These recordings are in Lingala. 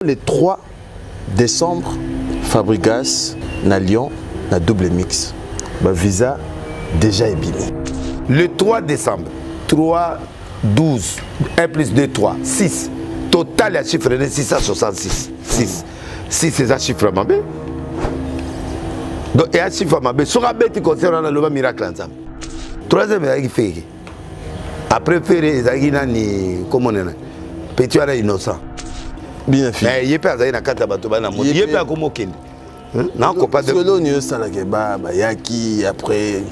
Le 3 décembre, Fabregas na Lyon na double mix. Ba visa déjà ébili. Le 3 décembre, 3, 12, 1 plus 2, 3, 6. Total, il y a chiffre de 666. 6. 6, c'est un chiffre mabé. Donc, il y a un chiffre mabé. Sur un bête, il concerne le miracle ensemble. Troisième, il y a un fait. Après, il y a un comment on est. Petit, il est innocent. Bien fait. Mais il y a pas de bateau. Il y a pas comme aucun. Non, pas de. Selon nous, ça n'a pas yaki après.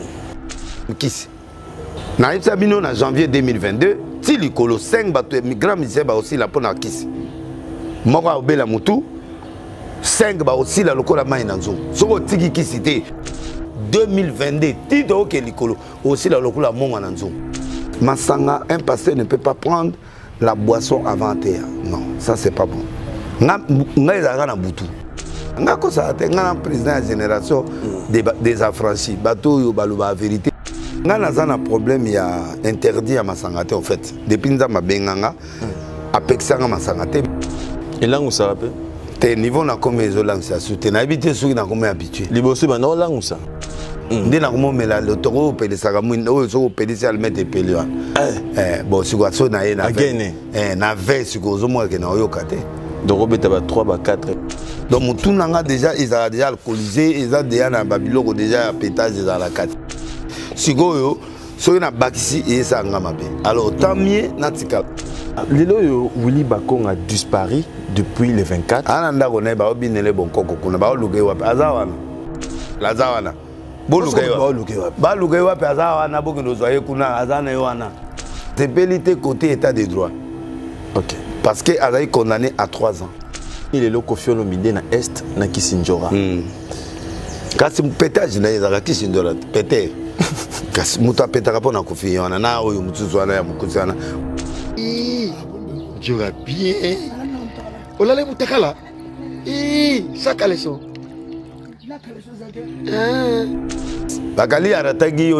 Kiss. Na Sabino en janvier 2022, si le colo 5 bateaux migrants misère aussi la pona kiss. Moko obela mutu 5 ba aussi la lokola mai nanzo. Soko tiki kisité 2022 tito ke likolo aussi la lokola monga nanzo. Masanga, un pasteur ne peut pas prendre la boisson avant terre. Non, ça c'est pas bon. Nga ezaka na butu. Nga ko ça te nga président de la génération des affranchis. Bateau yo baloba vérité. Nga naza na problème ya interdit à masangate en fait. Depuis nza mabenganga apexanga masangate. Et langue ça rappelle? Te niveau na comme les langues ça soute na habité sur na comme habitué. Liboso ba no langue ça. Ndé na comme mela le toro pele saka mwinde o so pele si almete pele wa. Bon si quoi so na ye na na ve si ko zo mo ke na yo kate. Donc Robert ba 3 ba 4. Donc mutu nanga déjà ils ont déjà alcoolisé, ils ont déjà na babiloko déjà pétage dans la 4. Sigoyo, soyo na bakisi et ça ngamabe. Alors tant mieux natika. Lelo yo Willy Bakong a disparu depuis le 24. Ananda ko ne ba obinele bon koko kuna ba oluge wapi azawana. Lazawana. Bo luge wapi. Ba luge wapi azawana bo kino zoye kuna azana yowana. Tébélité côté état de droit. OK. Parce que Azaï condamné à 3 ans. Il est le Kofiolo Mide na Est na Kisinjora. Quand c'est pétage na Ezara Kisinjora pété. Kasi muta peta kapona kofi wana na oyo mutsuzu wana ya mukuzana. Jura bien. Olale mutakala. Saka leso. Bakali aratagi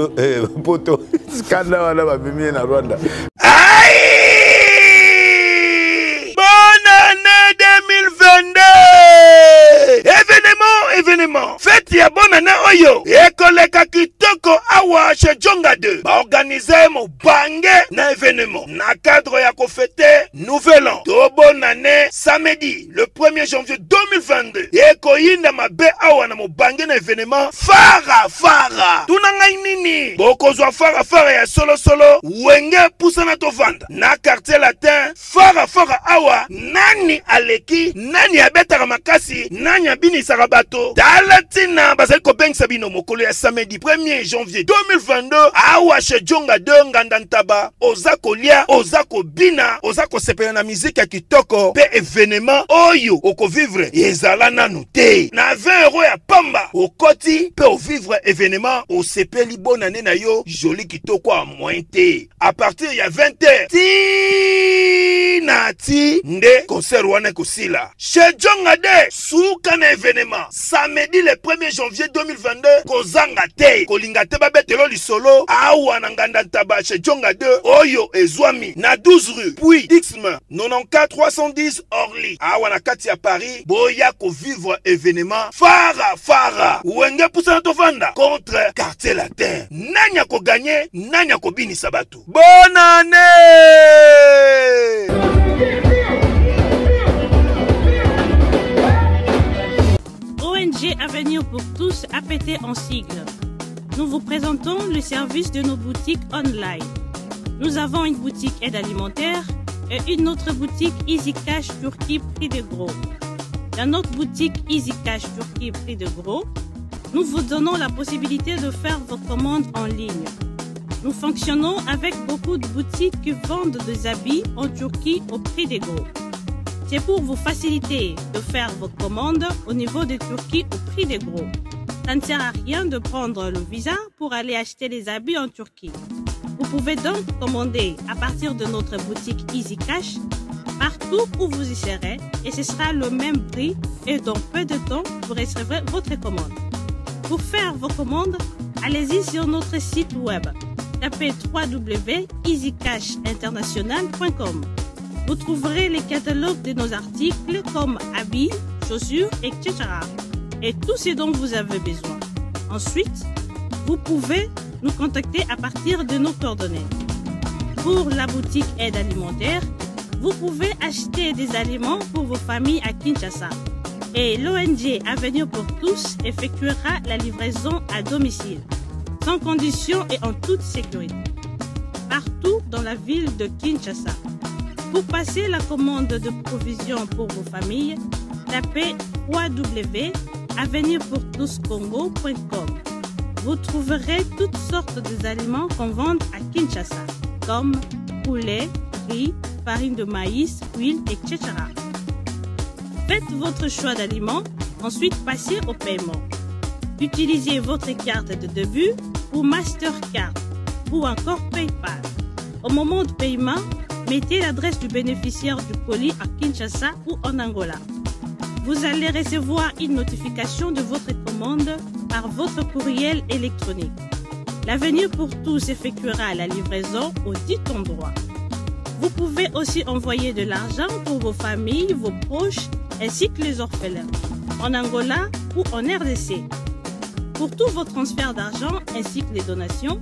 poto skanda wana babimie na Rwanda. Bonne année 2022. Événement. Fête ya bonne année oyo. Ekoleka kitoko awa chez Djonga 2. Ba organiser mo bange na événement. Na cadre ya ko fêter nouvel an. To bonne année samedi le 1er janvier 2022. Eko yinda mabe awa na mo bange na événement fara. Tuna ngai nini? Boko zwa fara ya solo wenge pusana to vanda. Na quartier latin fara awa nani aleki nani abetaka makasi nani abini sarabato. Dalatina bazali ko beng sabino mokolo ya samedi 1er janvier 2022 awa chez Djonga 2 ngandantaba ozako lia ozako bina ozako sepela na musique ya kitoko pe événement oyo oko vivre ezala nanu te na 20 € ya pamba okoti pe o vivre événement o sepeli bonne année na yo joli kitoko a moins te à partir ya 20h ti nde concert wana kosila chez Djonga 2 suka na événement samedi le 1er janvier 2022 kozanga te kolinga te babetelo lisolo awa na ngandantaba chez Djonga 2 oyo ezwami na 12 rue puis Dixme 94 310 Orly awa na kati ya Paris boya ko vivre événement fara wenge pusana to vanda contre quartier latin nanya ko gagner nanya ko binisa batu bonne année. ONG Avenir pour tous APT en sigle. Nous vous présentons le service de nos boutiques online. Nous avons une boutique aide alimentaire et une autre boutique Easy Cash Turquie prix de gros. Dans notre boutique Easy Cash Turquie prix de gros, nous vous donnons la possibilité de faire vos commandes en ligne. Nous fonctionnons avec beaucoup de boutiques qui vendent des habits en Turquie au prix de gros. C'est pour vous faciliter de faire vos commandes au niveau de Turquie au prix de gros. Ça ne sert à rien de prendre le visa pour aller acheter les habits en Turquie. Vous pouvez donc commander à partir de notre boutique Easy Cash partout où vous y serez et ce sera le même prix et dans peu de temps vous recevrez votre commande. Pour faire vos commandes, allez-y sur notre site web. Tapez www.easycashinternational.com. vous trouverez les catalogues de nos articles comme habits, chaussures, etc. Et tout ce dont vous avez besoin. Ensuite, vous pouvez nous contacter à partir de nos coordonnées. Pour la boutique aide alimentaire, vous pouvez acheter des aliments pour vos familles à Kinshasa. Et l'ONG Avenir pour tous effectuera la livraison à domicile, sans condition et en toute sécurité, partout dans la ville de Kinshasa. Pour passer la commande de provisions pour vos familles, tapez www.avenirpourtouscongo.com. Vous trouverez toutes sortes d'aliments qu'on vend à Kinshasa, comme poulet, riz, farine de maïs, huile, etc. Faites votre choix d'aliments, ensuite passez au paiement. Utilisez votre carte de début ou Mastercard ou encore PayPal. Au moment de paiement, mettez l'adresse du bénéficiaire du colis à Kinshasa ou en Angola. Vous allez recevoir une notification de votre commande par votre courriel électronique. L'Avenir pour tous effectuera la livraison au dit endroit. Vous pouvez aussi envoyer de l'argent pour vos familles, vos proches, ainsi que les orphelins, en Angola ou en RDC. Pour tous vos transferts d'argent ainsi que les donations,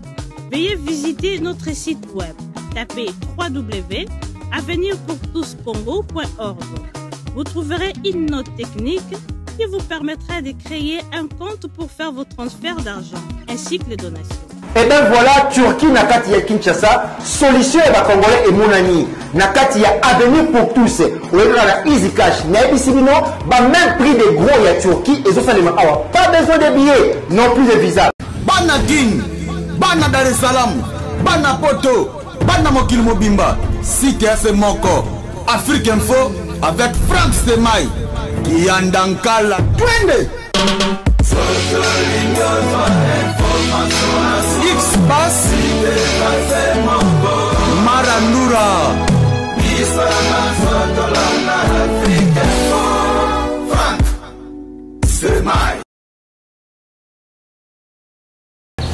veuillez visiter notre site web. Tapez www.avenirpourtouscongo.org. Vous trouverez une note technique qui vous permettra de créer un compte pour faire vos transferts d'argent ainsi que les donations. Et bien voilà, Turquie nakati ya Kinshasa, solution et Congolais et Mounani. Nakati ya Avenir pour tous. Ou la Easy Cash. Naibisibino, même prix des gros ya Turquie et ça les awa. Pas besoin de billets, non plus de visa. Bana King, Bana Dar es Salaam, Bana Poto, Bana Mokil Mobimba, Site Ase Moko, Afrique Info avec Frank Stemai, Yandankala, Twende. X-Bass Marandura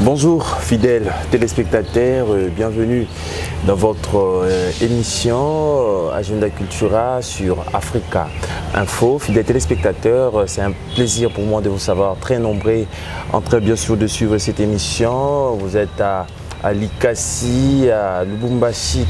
Bonjour fidèles téléspectateurs, bienvenue dans votre émission Agenda Cultura sur Africa Info. Fidèles téléspectateurs, c'est un plaisir pour moi de vous savoir très nombreux en train bien sûr de suivre cette émission. Vous êtes à Likasi, à Lubumbashi,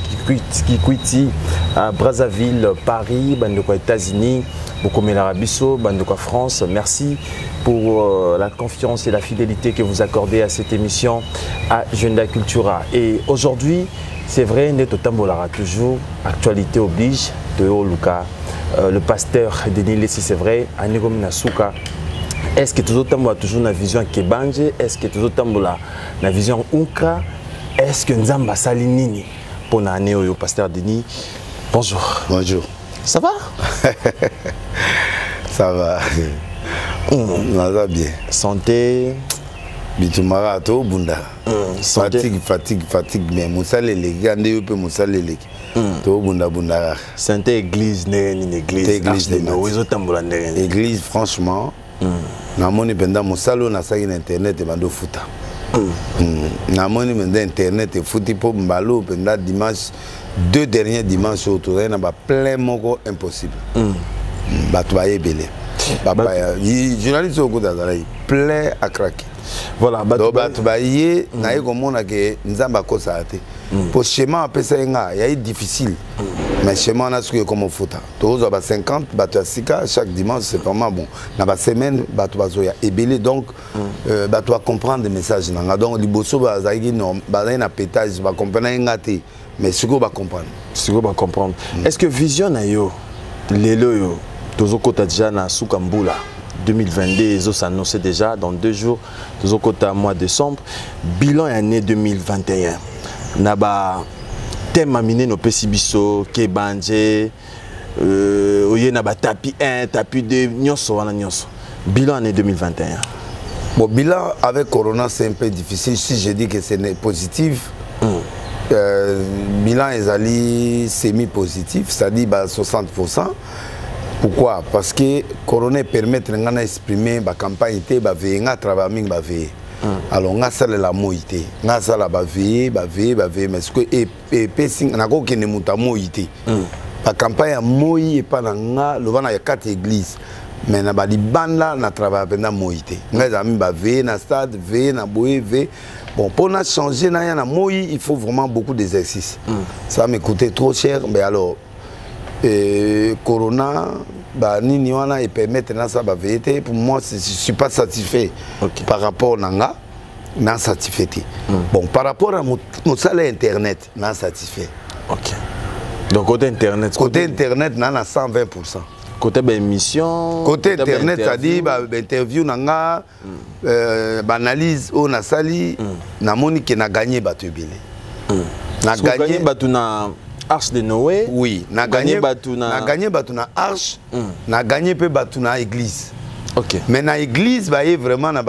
Kikwiti, à Brazzaville, Paris, Bandoko États-Unis, Bokomela Bisso, Bandoko France. Merci pour la confiance et la fidélité que vous accordez à cette émission Agenda Cultura. Et aujourd'hui, c'est vrai, Neto Tambolara, toujours, actualité oblige, Théo Luka, le pasteur Denis Lessi, c'est vrai, Anigom Nasuka. Est-ce que toujours Tambola toujours la vision Kebanje? Est-ce que toujours Tambola la vision Unka? Est-ce que Nzamba Salinini pour l'année au pasteur Denis? Bonjour. Bonjour. Ça va? Ça va. Ça va bien. Santé. Bitumara to bunda. Santé. Fatigue mais musale les gars ne peut musale les to bunda. Santé église une église. Église franchement. Na moni benda musalo na saki internet bando futa. Na moni benda internet et futi po mbalo benda dimanche 2 derniers dimanches autour na ba plein moko impossible. Batwaye belé. Papa journaliste au côté d'Azalaï plein à craquer. Voilà, batwaye na yeko mona ke nzamba ko saate. Pour schéma apesa nga ya difficile. Mais schéma on a ce que comme futa. Tous ba 50 batwasika chaque dimanche c'est vraiment bon. Na ba semaine batwazoya ebelé donc batwa comprendre le message nanga donc liboso ba zaiki non ba na pétage ba comprendre ngate mais ce qu'on va comprendre. Ce qu'on va comprendre. Est-ce que vision na yo lelo yo tozokota déjà na Sukambula 2022 ils ont annoncé déjà dans 2 jours tozokota mois de décembre bilan année 2021 naba thème aminé no pesibiso Kebanje oye naba tapis 1 tapis 2 nyonso wana nyonso bilan année 2021. Bon bilan avec corona c'est un peu difficile si je dis que c'est positif. Bilan est allé semi-positif, c'est-à-dire 60%. Pourquoi? Parce que Corona permet d'exprimer la campagne, de travailler, alors on a ça la moïté, on a ça la veiller, mais ce que et on a quoi que ne muta moïté. La campagne a moyi et pas dans le vent a 4 églises. Mais na balibanda na travail pendant moïté. Mes amis ba veiller na stade, veiller na boé, veiller. Bon pour na changer na na moyi, il faut vraiment beaucoup d'exercices. Ça va me coûter trop cher, mais alors Corona ba nini wana et permettre na ça ba veiller. Pour moi je suis pas satisfait par rapport nanga na satisfait. Bon par rapport à mon salaire internet, na satisfait. OK. Donc côté internet, na 120%. Côté émission, côté internet, ça dit interview nanga, analyse on a sali, na moni que na gagné batubile. Na gagné batuna Arche de Noé. Oui, na gagné batuna Arche, na gagné pe batuna église. OK. Mais na église ba vraiment na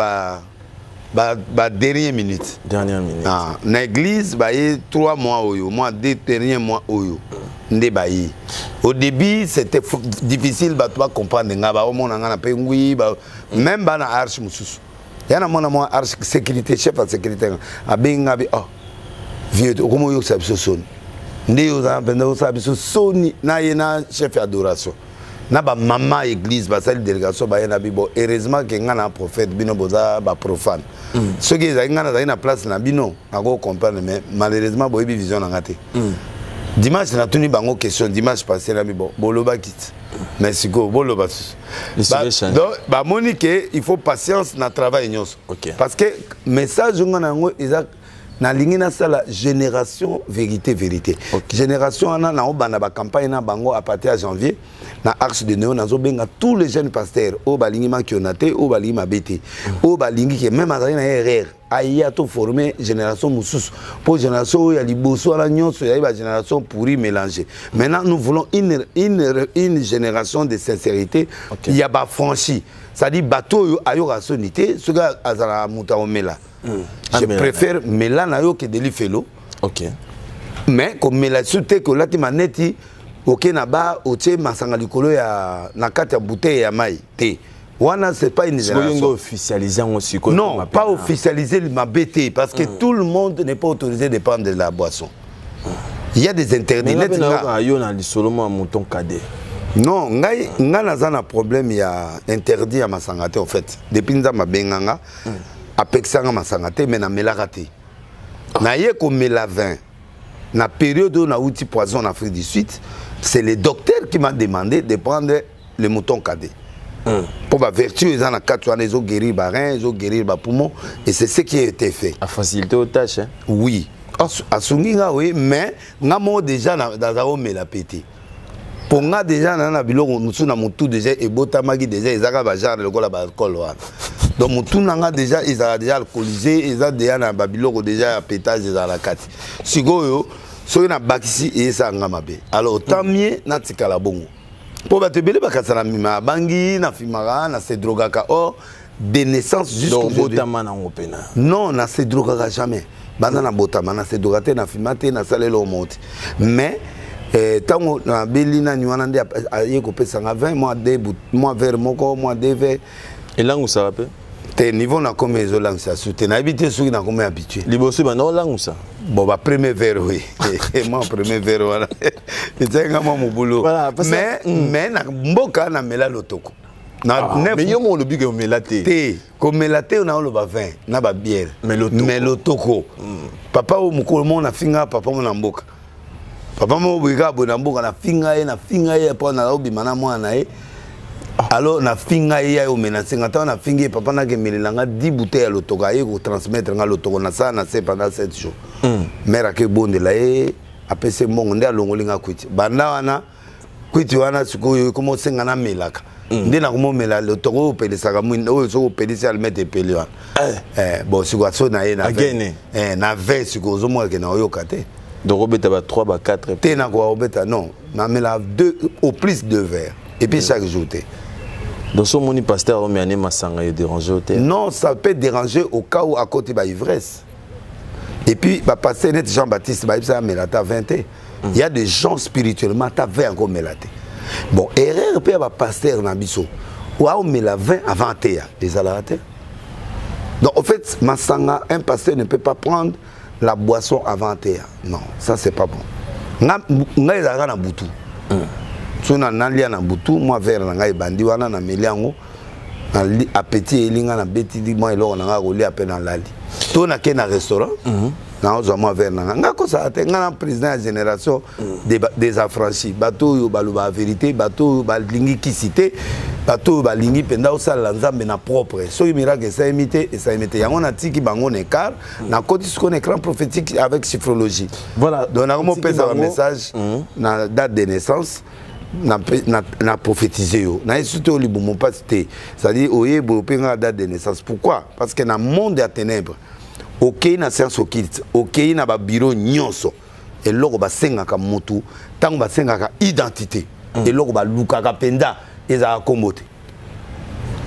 dernière minute. Dernière minute. Ah, na église ba 3 mois oyo, moi 2 derniers mois oyo. Au début, c'était difficile de comprendre. Même dans l'arche, il y a un arche sécurité, chef de sécurité. Vieux, comment vous savez ce son? Vous savez ce son, chef d'adoration. Na ba maman église ba salle délégation ba na bibo heureusement que ngana prophète bino boza ba profane ceux qui ngana na place na bino na ko comprendre mais malheureusement boy vision na ngate. Dimanche, on a tenu une question. Dimanche passé, on a dit Boloba quitte. Merci beaucoup. Boloba. Donc, Monique, il faut patience dans le travail. Parce que le message, on a la génération vérité. Génération, on a une campagne à partir de janvier. Dans l'Arche de Néo, on a tous les jeunes pasteurs. Au Balingima qui ont été, au Balingima BT. Au Balingi qui est même à RR. Aïe a tout formé génération Moussous. Pour génération, il y a les bossons à l'agnon, il y a une génération pourrie mélangée. Maintenant, nous voulons une génération de sincérité. Il y a pas franchi. C'est-à-dire, bateau a eu la sonité, ce gars a la mouta au Mela. Je préfère Mela que de l'Ifelo. OK. Mais comme Mela soute que là, tu m'as net, OK, na-ba, OK, masangalikolo ya nakati ya bouteille ya mai. Wana, c'est pas une génération. Officialisé aussi. Non, pas officialiser ma BT, parce que tout le monde n'est pas autorisé de prendre de la boisson. Il y a des interdits. Non, il y a un problème, il y a interdit à ma sangate en fait. Depuis que ma benganga, à Pexanga ma sangate, mais na melarate. Na yé comme melavin, na période où on a outil poison en Afrique du Sud, c'est le docteur qui m'a demandé de prendre le mouton cadet. Pour ma vertu, ils ont 4 ans, ils ont guéri les reins, ils ont guéri les poumons, et c'est ce qui a été fait. À faciliter aux tâches, hein? Oui. À Sunginga, oui, mais nous avons déjà dans la pété. Pour nous, déjà, nous avons tout déjà, et Botamagi déjà, ils ont déjà l'alcool. Donc, nous avons déjà, ils ont déjà alcoolisé, ils ont déjà dans Babylone, déjà pétage dans la carte. Si vous avez un bakisi, et ça a alors, tant mieux, nous avons la bongo. Pour te bele bakasana mima bangi na fimara na se drogaka or de naissance jusqu'au botama na opena. Non, na se drogaka jamais. Banda na botama na se drogate na fimate na salelo monte. Mais tango na belina nywana nde ayeko pesa nga 20 mois vers moko mois de verre. Et là où ça rappelle? Tes niveau na comme les langues ça soute na habité ceux qui na comme habitué. Liboso ba non langue ça. Bon bah premier verre oui. Et moi premier verre voilà. C'est un mon boulot. Voilà, mais na mboka na mela lotoko. Na mais yo mo lobi que melate. Té, comme melate on a le ba vin, na ba bière. Mais lotoko. Papa o mukolo mo na finga papa mo na mboka. Papa mo biga bo na mboka na finga ye pa na obi mana mo na e. Alors na finga ye o menacer ngata na finga papa na ke melanga 10 bouteilles à lotoka ye ko transmettre nga lotoko na ça na c'est pendant 7 jours. Mère ke bonde la e apese mbongo nde alongolinga kwiti. Banda wana kwiti wana sikoyo komo senga na melaka. Nde na komo mela lotoko o pelesaka mwinde o so pelisa almete peli wana. Bon sikoyo so na ye na na 20 sikoyo zo mo ke na oyoka te. Donc obeta ba 3 ba 4 te na ko obeta non. Na mela 2 au plus 2 verres et puis chaque jour te. Donc ce moni pasteur on m'a masanga et déranger au terre. Non, ça peut déranger au cas où à côté ba ivresse. Et puis bah pasteur net Jean-Baptiste ba ça melata 20. Il y a des gens spirituellement ta 20 encore melata. Bon, erreur peut ba pasteur na biso. Ou a mela 20 avant terre, les alaratés. Donc en fait, masanga un pasteur ne peut pas prendre la boisson avant terre. Non, ça c'est pas bon. Nga ezaka na butu. Tuna nalia na butu moi vers na ngai bandi wana na meliango na appétit elinga na beti di moi eloko na nga ko li appel na lali. To na ke na restaurant. Na ozo moi vers na nga ko sa te nga président de génération des affranchis. Bato yo baluba vérité, bato yo balingi kisité, bato yo balingi penda osala nzambe na propre. So miracle ça imité et ça imité. Yango na tiki bango écart na côté ce qu'on écran prophétique avec chiffrologie. Voilà. Donc na mo pesa un message na date de naissance. Na prophétisé yo na surtout libumo pas c'était c'est-à-dire oye bopenga date de naissance. Pourquoi? Parce que dans le monde des ténèbres OK na science occulte OK na ba bureau nyonso et loko ba senga ka mutu tango ba senga ka identité et loko ba luka ka penda eza kombote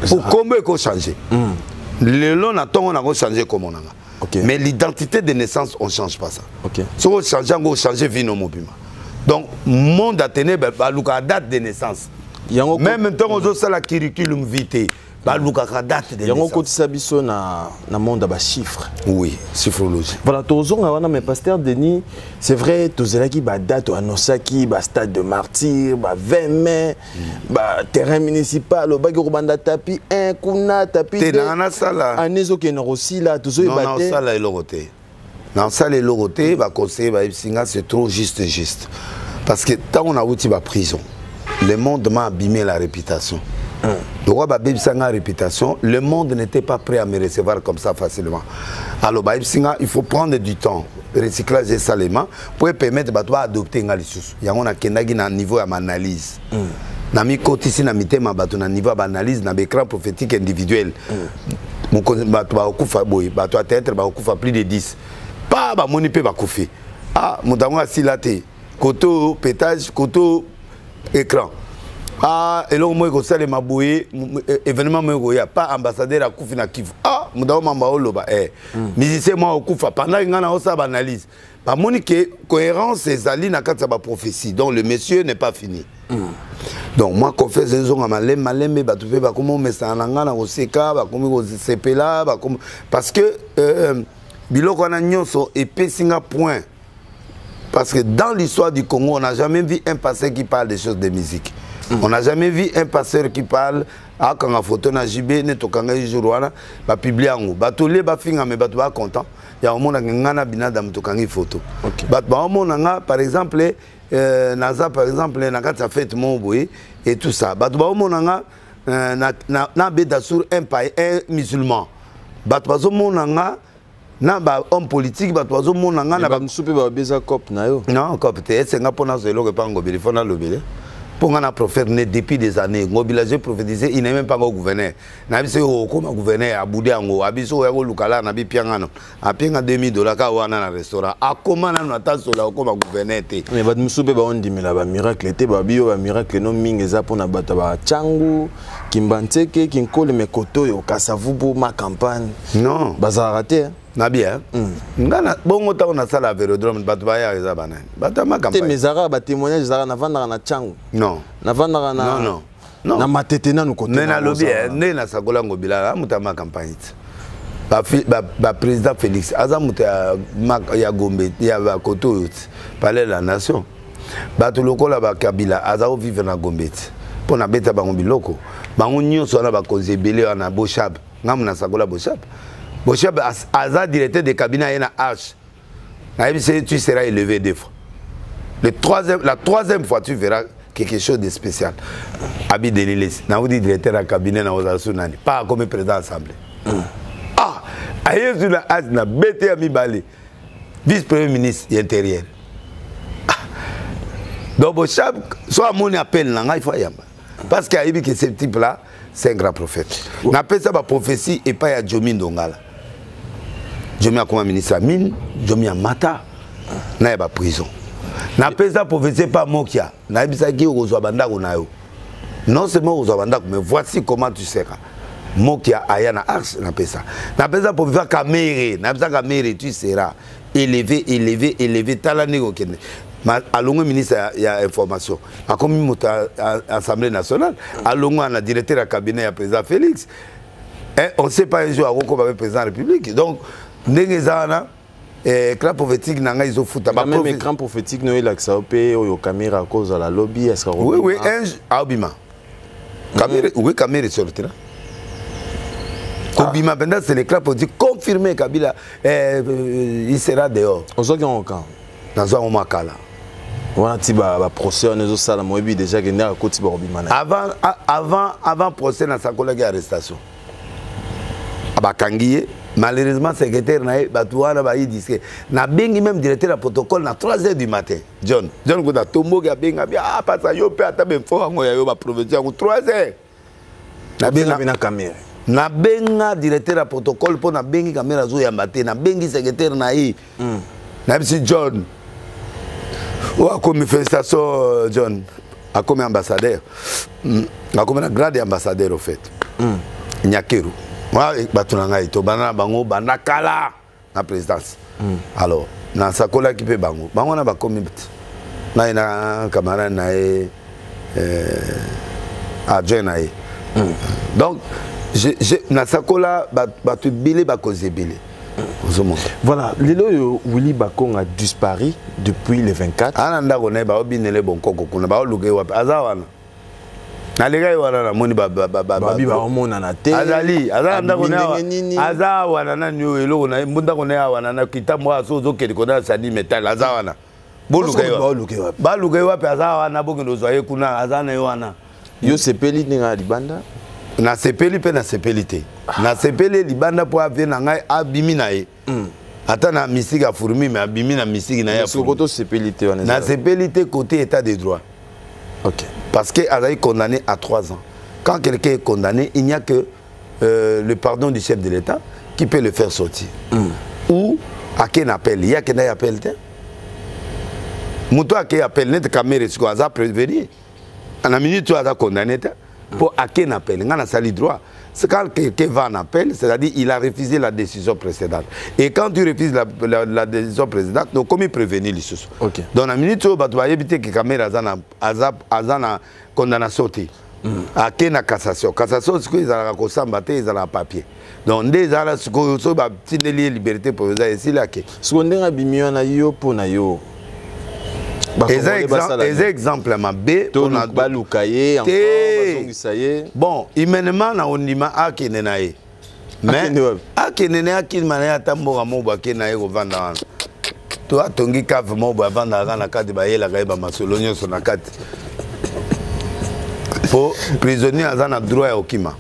pour kombo ko changer le long na tongo na ko changer comme on a mais l'identité de naissance on change pas ça si on change on changer vie no mobima. Donc, monde à ténèbres, baluka date de naissance. Même temps, on a la curriculum vitae, baluka date de naissance. Yango sabiso na monde à chiffres. Oui, chiffrologie. Voilà, tozonga wana mais pasteur Denis, c'est vrai, tozalaki ba date à Nosaki, ba stade de martyr, ba 20 mai, ba terrain municipal, ba gobanda tapi 1 kuna tapi 2. T'es na sala. Anezo ke na aussi là, tozo ba non, sala elogote. Dans ça, les logotés, c'est trop juste. Parce que tant qu'on a eu la prison, le monde m'a abîmé la réputation. Donc, la réputation, le monde n'était pas prêt à me recevoir comme ça facilement. Alors, il faut prendre du temps, recyclage et salement, pour permettre d'adopter un ressource. Il y a un niveau d'analyse. Na mi côté ici na mitema bato na niveau d'analyse na écran prophétique individuel. Mon bato ba okufa boy, bato a théâtre ba okufa plus de 10. Pas ba moni pe ba kufi. Ah, mutango asilate. Koto pétage, koto écran. Ah, et là moi ko sale maboye événement moi ya pas ambassadeur a kufi na Kivu. Ah, mutango mamba oloba musicien moi okufa pendant ngana osa ba analyse. Ba moni que cohérence ezali na kati ba prophétie. Donc le monsieur n'est pas fini. Donc moi confesse raison à malem bato pe ba komo mesananga na oseka ba komi ko sepela ba komi parce que biloko na nyonso et pesinga point. Parce que dans l'histoire du Congo, on n'a jamais vu un pasteur qui parle des choses de musique. On n'a jamais vu un pasteur qui parle à quand la photo na jibé ne tokanga jourwana ba publier ngo batolé ba finga me bato ba content ya omona ngana binada mtokangi photo. Bato ba omona par exemple naza par exemple na kata fête mon boy et tout ça. Bato ba omona na beda sur un pays un musulman. Bato ba omona na ba homme politique ba tozo mona nga na ba msupe ba beza cop na yo non cop te c'est nga pona zelo ke pango bilifona lobele pour nga na prophète né depuis des années mobilisé prophétiser il n'est même pas gouverneur na biso ko comme gouverneur abude ngo abiso ya ko lukala na bi piangano apenga $2000 ka wana na restaurant akoma na tasola ko ma gouverneur te mais ba msupe ba ondimela ba miracle te ba bio ba miracle no mingi za pona bata ba changu kimbanteke kinkole mekoto yo kasavubu ma campagne non bazarate na bien ngana bongo ta na sala vélodrome bato ba ya eza banani bata ma campagne te mezara ba témoignage zara na vanda na changu non na vanda na non na matete na nukoto na lobi ne na sakola ngobila muta ma campagne ba président Félix aza muta ya Gombe ya ba koto yot parler la nation bato lokola ba Kabila aza o vivre na Gombe pona beta bango biloko bango nyonso na ba kozebele na Bochab ngamu na sakola Bochab Bochab Aza, directeur de cabinet à H. Tu seras élevé deux fois. La troisième fois, tu verras quelque chose de spécial. Abi Delilis, n'a pas dit directeur de cabinet dans Ozasunani, pas comme président de l'Assemblée. Ah, ailleurs sur la H, n'a bêté à mi balé. Vice-premier ministre intérieur. Donc Bochab, soit mon appel, il faut y aller. Parce qu'il y a ce type-là, c'est un grand prophète. On appelle ça la prophétie et pas à Jomi Ndongala. Jomi a comme ministre à mine, Jomi a mata, n'a pas prison. On appelle ça prophétie pas Mokia. N'a pas ça qui est aux Wabanda ou Nayo. Non seulement aux Wabanda, mais voici comment tu seras. Mokia Ayana Ars, on appelle ça. On appelle ça prophétie Kamere. On appelle ça Kamere, tu seras élevé, élevé, élevé. Talane Okene. À l'ongé ministre il y a information. À comme l'Assemblée nationale, à l'ongé on a directeur du cabinet à président Félix. Et on ne sait pas un jour à quoi va le président de la République. Donc, éclat prophétique nanga ils ont foutu même écran prophétique no il ça opé au caméra à cause de la lobby est-ce que oui un Obima caméra oui caméra sortira Obima pendant c'est l'éclat prophétique confirmé Kabila il sera dehors on sait qu'on quand dans un moment kala on a dit bah procès on est au salon moi déjà que n'a côté Obima avant procès dans sa collègue arrestation abakangiye malheureusement secrétaire nae batouana ba disque na bengi même directeur de protocole na 3h du matin John Kuda tombo ga benga ah pasa yo pe ata be fo ngo ya yo ba province ko 3h na benga na caméra na benga directeur de protocole pour na bengi caméra zo ya matin na bengi secrétaire nae na bisi John wa comme félicitations John a comme ambassadeur a comme un grade ambassadeur au fait Nyakeru moi batunanga ito bana bango banda kala na présidence alors na sakola qui peut bango na ba komi na ina camarade na adjoint na donc je na sakola batu bilé ba cause bilé voilà lelo Willy Bakong a disparu depuis le 24 ananda kone ba obinele bon koko kuna ba oluke wapi azawana nalega wana na moni babi ba omona na te azali azanda kona azawana na nyo eloko na mbunda kona wana na kitambo aso zokeli kona sadi metal azawana boluke wapi azawana bokindo zoye kuna azana wana yo sepeli ninga libanda na sepeli pe na sepelite na sepeli libanda po ave na ngai abimi na ye ata na misika furmi mais abimi na misiki na ya koto sepelite wana na sepelite côté état de droit. OK. Parce qu'il est condamné à 3 ans. Quand quelqu'un est condamné, il n'y a que le pardon du chef de l'État qui peut le faire sortir. Ou à quel appel? Il y a quel appel? Moutou à quel appel? Net caméra sur quoi? Ça prévenir. En a minute tu as condamné pour à quel appel? Il y a sali droit. C'est quand quelqu'un va en appel, c'est-à-dire il a refusé la décision précédente. Et quand tu refuses la décision précédente, donc comment prévenir les choses? OK. Donc la minute tu vas éviter que la caméra a condamnation. À quelle cassation? Cassation, c'est qu'ils ont combattu, ils ont un papier. Donc des gens qui ont une liberté pour vous dire, c'est là que. Ce qu'on a bimio na yo pour na yo. Exemple ma B on a balukaye encore bon immédiatement na ondima akenenaye mais akenene akilmana atamboka moba kenaye ko vanda wana to atongi kave moba vanda kana kati ba yela kaiba masolonyo so na kati po prisonnier azana droit ya okima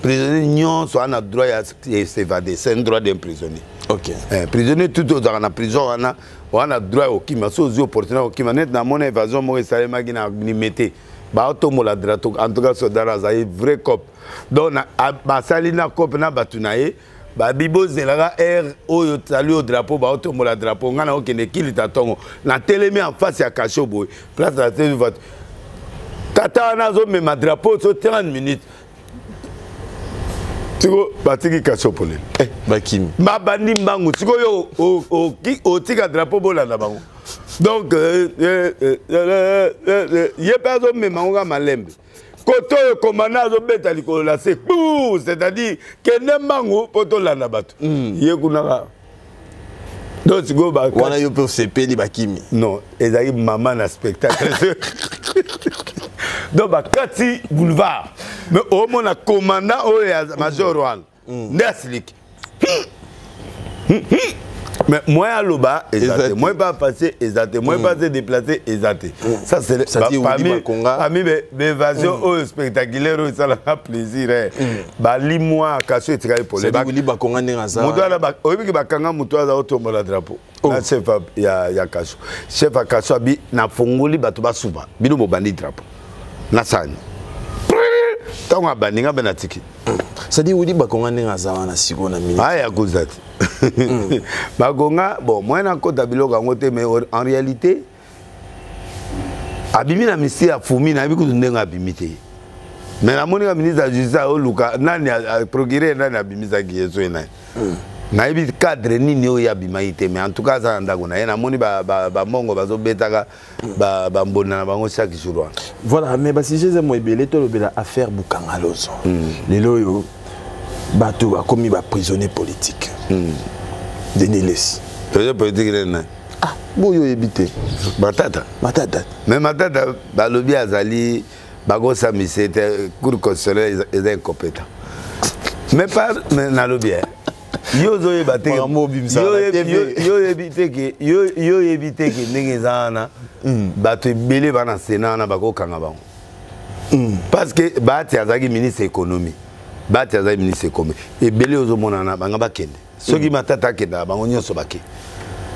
prisonnier nyonso ana droit ya s'évader c'est un droit d'un prisonnier. OK. Prisonnier tout dans la prison on a droit au kima so zo opportunité au kima net na mon évasion mo esale magina ni mete ba otomo la drato en tout cas so dara za vrai cop donc ba salina cop na batunaye ba bibo zelaka air oyo tali au drapeau ba otomo la drapeau ngana okende kilita tongo na telemi en face ya Kasho boy place la télé vote tata na zo me ma drapeau so 30 minutes. Tiko batiki Kasho pole bakimi mabandi mbangu tiko yo o tika drapeau bola na bango donc ye personne me manga malembe koto yo komana zo beta likolo la se c'est-à-dire que nembangu poto la na bato ye kunaka donc tiko ba wana yo pe sepeli bakimi non ezali maman na spectacle donc bakati boulevard mais au moins le commandant ou major Juan Neslik mais moi à l'oba exact moi pas passer exact moi pas se déplacer exact ça c'est parmi l'évasion au spectaculaire ça la plaisir ba li moi Kasho etikali pour les Willy Bakong ndengaza muto ala ba oyebi ki bakanga muto aza otombola drapeau na chef ya Kasho chef ya Kasho bi na fongoli bato basuba bino mobandi drapeau na sani tant à baninga benatiki ça dit Willy Bakong ndengaza wana siko na minute aya kuzati bagonga bon moi na kota biloko ngote mais en réalité abimi na misi ya fumi na biku ndenga abimite mais la monika ministre de justice o luka nani procureur nani abimisa kiyeso ina na ibi cadre nini o ya bimaite mais en tout cas ça ndako na na moni ba mongo bazo betaka ba mbona na bango chaque jour voilà mais ba si je moi belé to lobela affaire Bukanga Lozo lelo yo bato ba komi ba prisonnier politique Denis Lesi projet politique ah boyo ebité matata mais matata balobi azali bagosa misete cour constitutionnelle est incompétent mais pas mais nalobi yo zo ebate yo ebite ke ndenge zana bato belé bana sénat na bako kanga bango parce que bati azaki ministre économie bati azaki ministre économie et belé ozo monana banga bakende soki matata kenda bango nyonso bake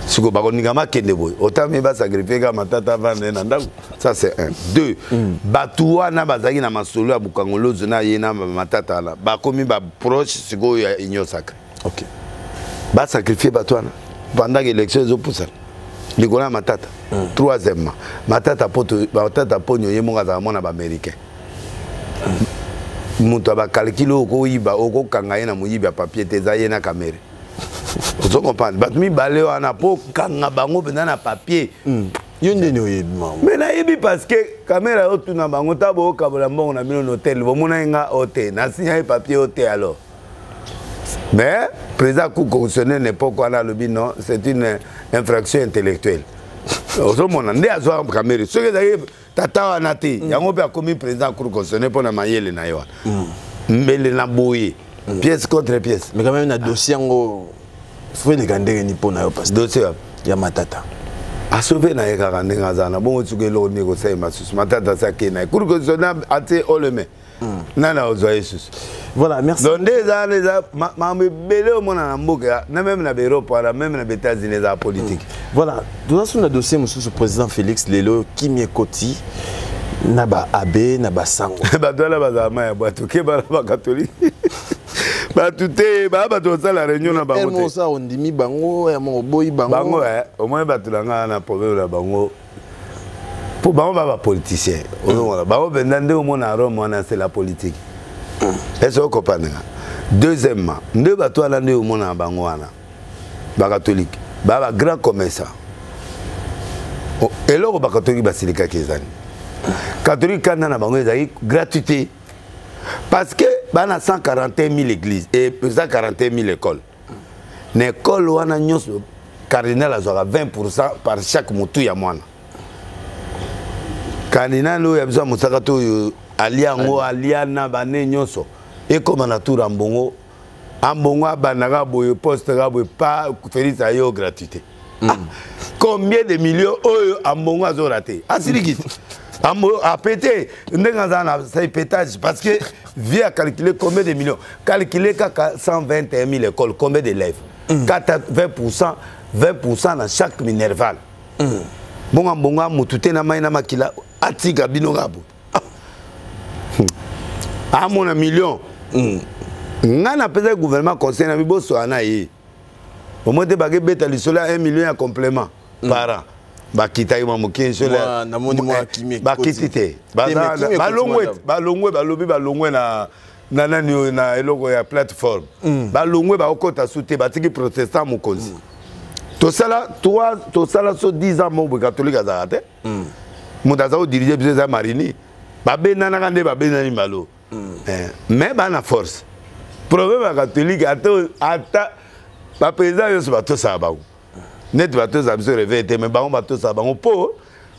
siko bako ningama kende boy autant me ba sacrifier ka matata vande na ndako ça c'est un deux batu wana bazaki na masolo ya bukangolo zona yena matata la bakomi ba proche siko ya union sacrée. OK. Ba sacrifier batwana pendant que l'élection zo poussa. Likola matata. Troisièmement, matata ponyo yemonga za mona ba américain. Mutu ba calculo ko yiba oko kanga na muyiba papier tezaye na caméra. Vous comprenez? Bat mi balé wana po kanga bango bena na papier. Yo ndeni oyebima. Mais na yebi parce que caméra otu na bango tabo kabola mbongo na bino hôtel bo mona nga hôtel na signer papier hôtel alors. Mais président Cour constitutionnelle n'est pas quoi le but non, c'est une infraction intellectuelle. Au moment ndé azwa caméra, ce que d'ailleurs tata anati, yango pe a commis président Cour constitutionnelle pour na mayele na yo. Mais le naboye, pièce contre pièce. Mais quand même na dossier ngo faut les gandere ni pona yo parce dossier ya matata. A sauver na yeka kandenga zana bon tsuke lo négocier masus matata ça ke na Cour constitutionnelle ate oleme. Nana ozwa Jesus. Voilà, merci. Donc déjà me belé au monde en mboka, même na Europe, même na États-Unis la politique. Voilà, dans ce dossier monsieur le président Félix Lelo qui miekoti naba abe naba sango. Ba dola bazama ya batu ke ba catholique. Ba tuté ba to sala réunion na bango. Mo ça on dimi bango ya mo boyi bango. Bango au moins ba tulanga na problème la bango. Pour bango ba politicien. Bango bendande au monde à Rome c'est la politique. Est-ce que vous comprenez? Deuxièmement, deux bateaux à l'année au monde à Bangouana, catholique, bah grand commerçant. Et là, au catholique, bah c'est les cas qui sont. Catholique, quand on a Bango, ils gratuité. Parce que bah na 141 000 églises et 141 000 écoles. L'école où on a le cardinal a 20% par chaque moutou ya moine. Cardinal où il y a besoin de moussakato aliango aliana bane nyonso et comme na tour ambongo banaka boye poste ga boye pas Félix ayo gratuité. Combien de millions oyo ambongo azo raté asiriki ambo a pété ndenga za ça pétage parce que via calculer combien de millions calculer 121 000 écoles combien d'élèves 20% dans chaque minerval bon ambongo mutute na mai na makila atiga bino gabo à mon million. Ngana pesa gouvernement conseil na biboso anayi. Au moins de bagé beta li sola 1 million en complément par an. Ba kita ima mokin sola na moni mo akimi. Ba kitite. Ba longwe na nani na eloko ya plateforme. Ba longwe ba okota soute ba tiki protestant mo konzi. To sala so 10 ans mo catholique azarate. Mo daza diriger biso marini. Ba benana kande ba benani malo. Mais bah na force problème catholique ata ba président yo ba to sa ba net ba to sa biso réveillé mais ba to sa ba po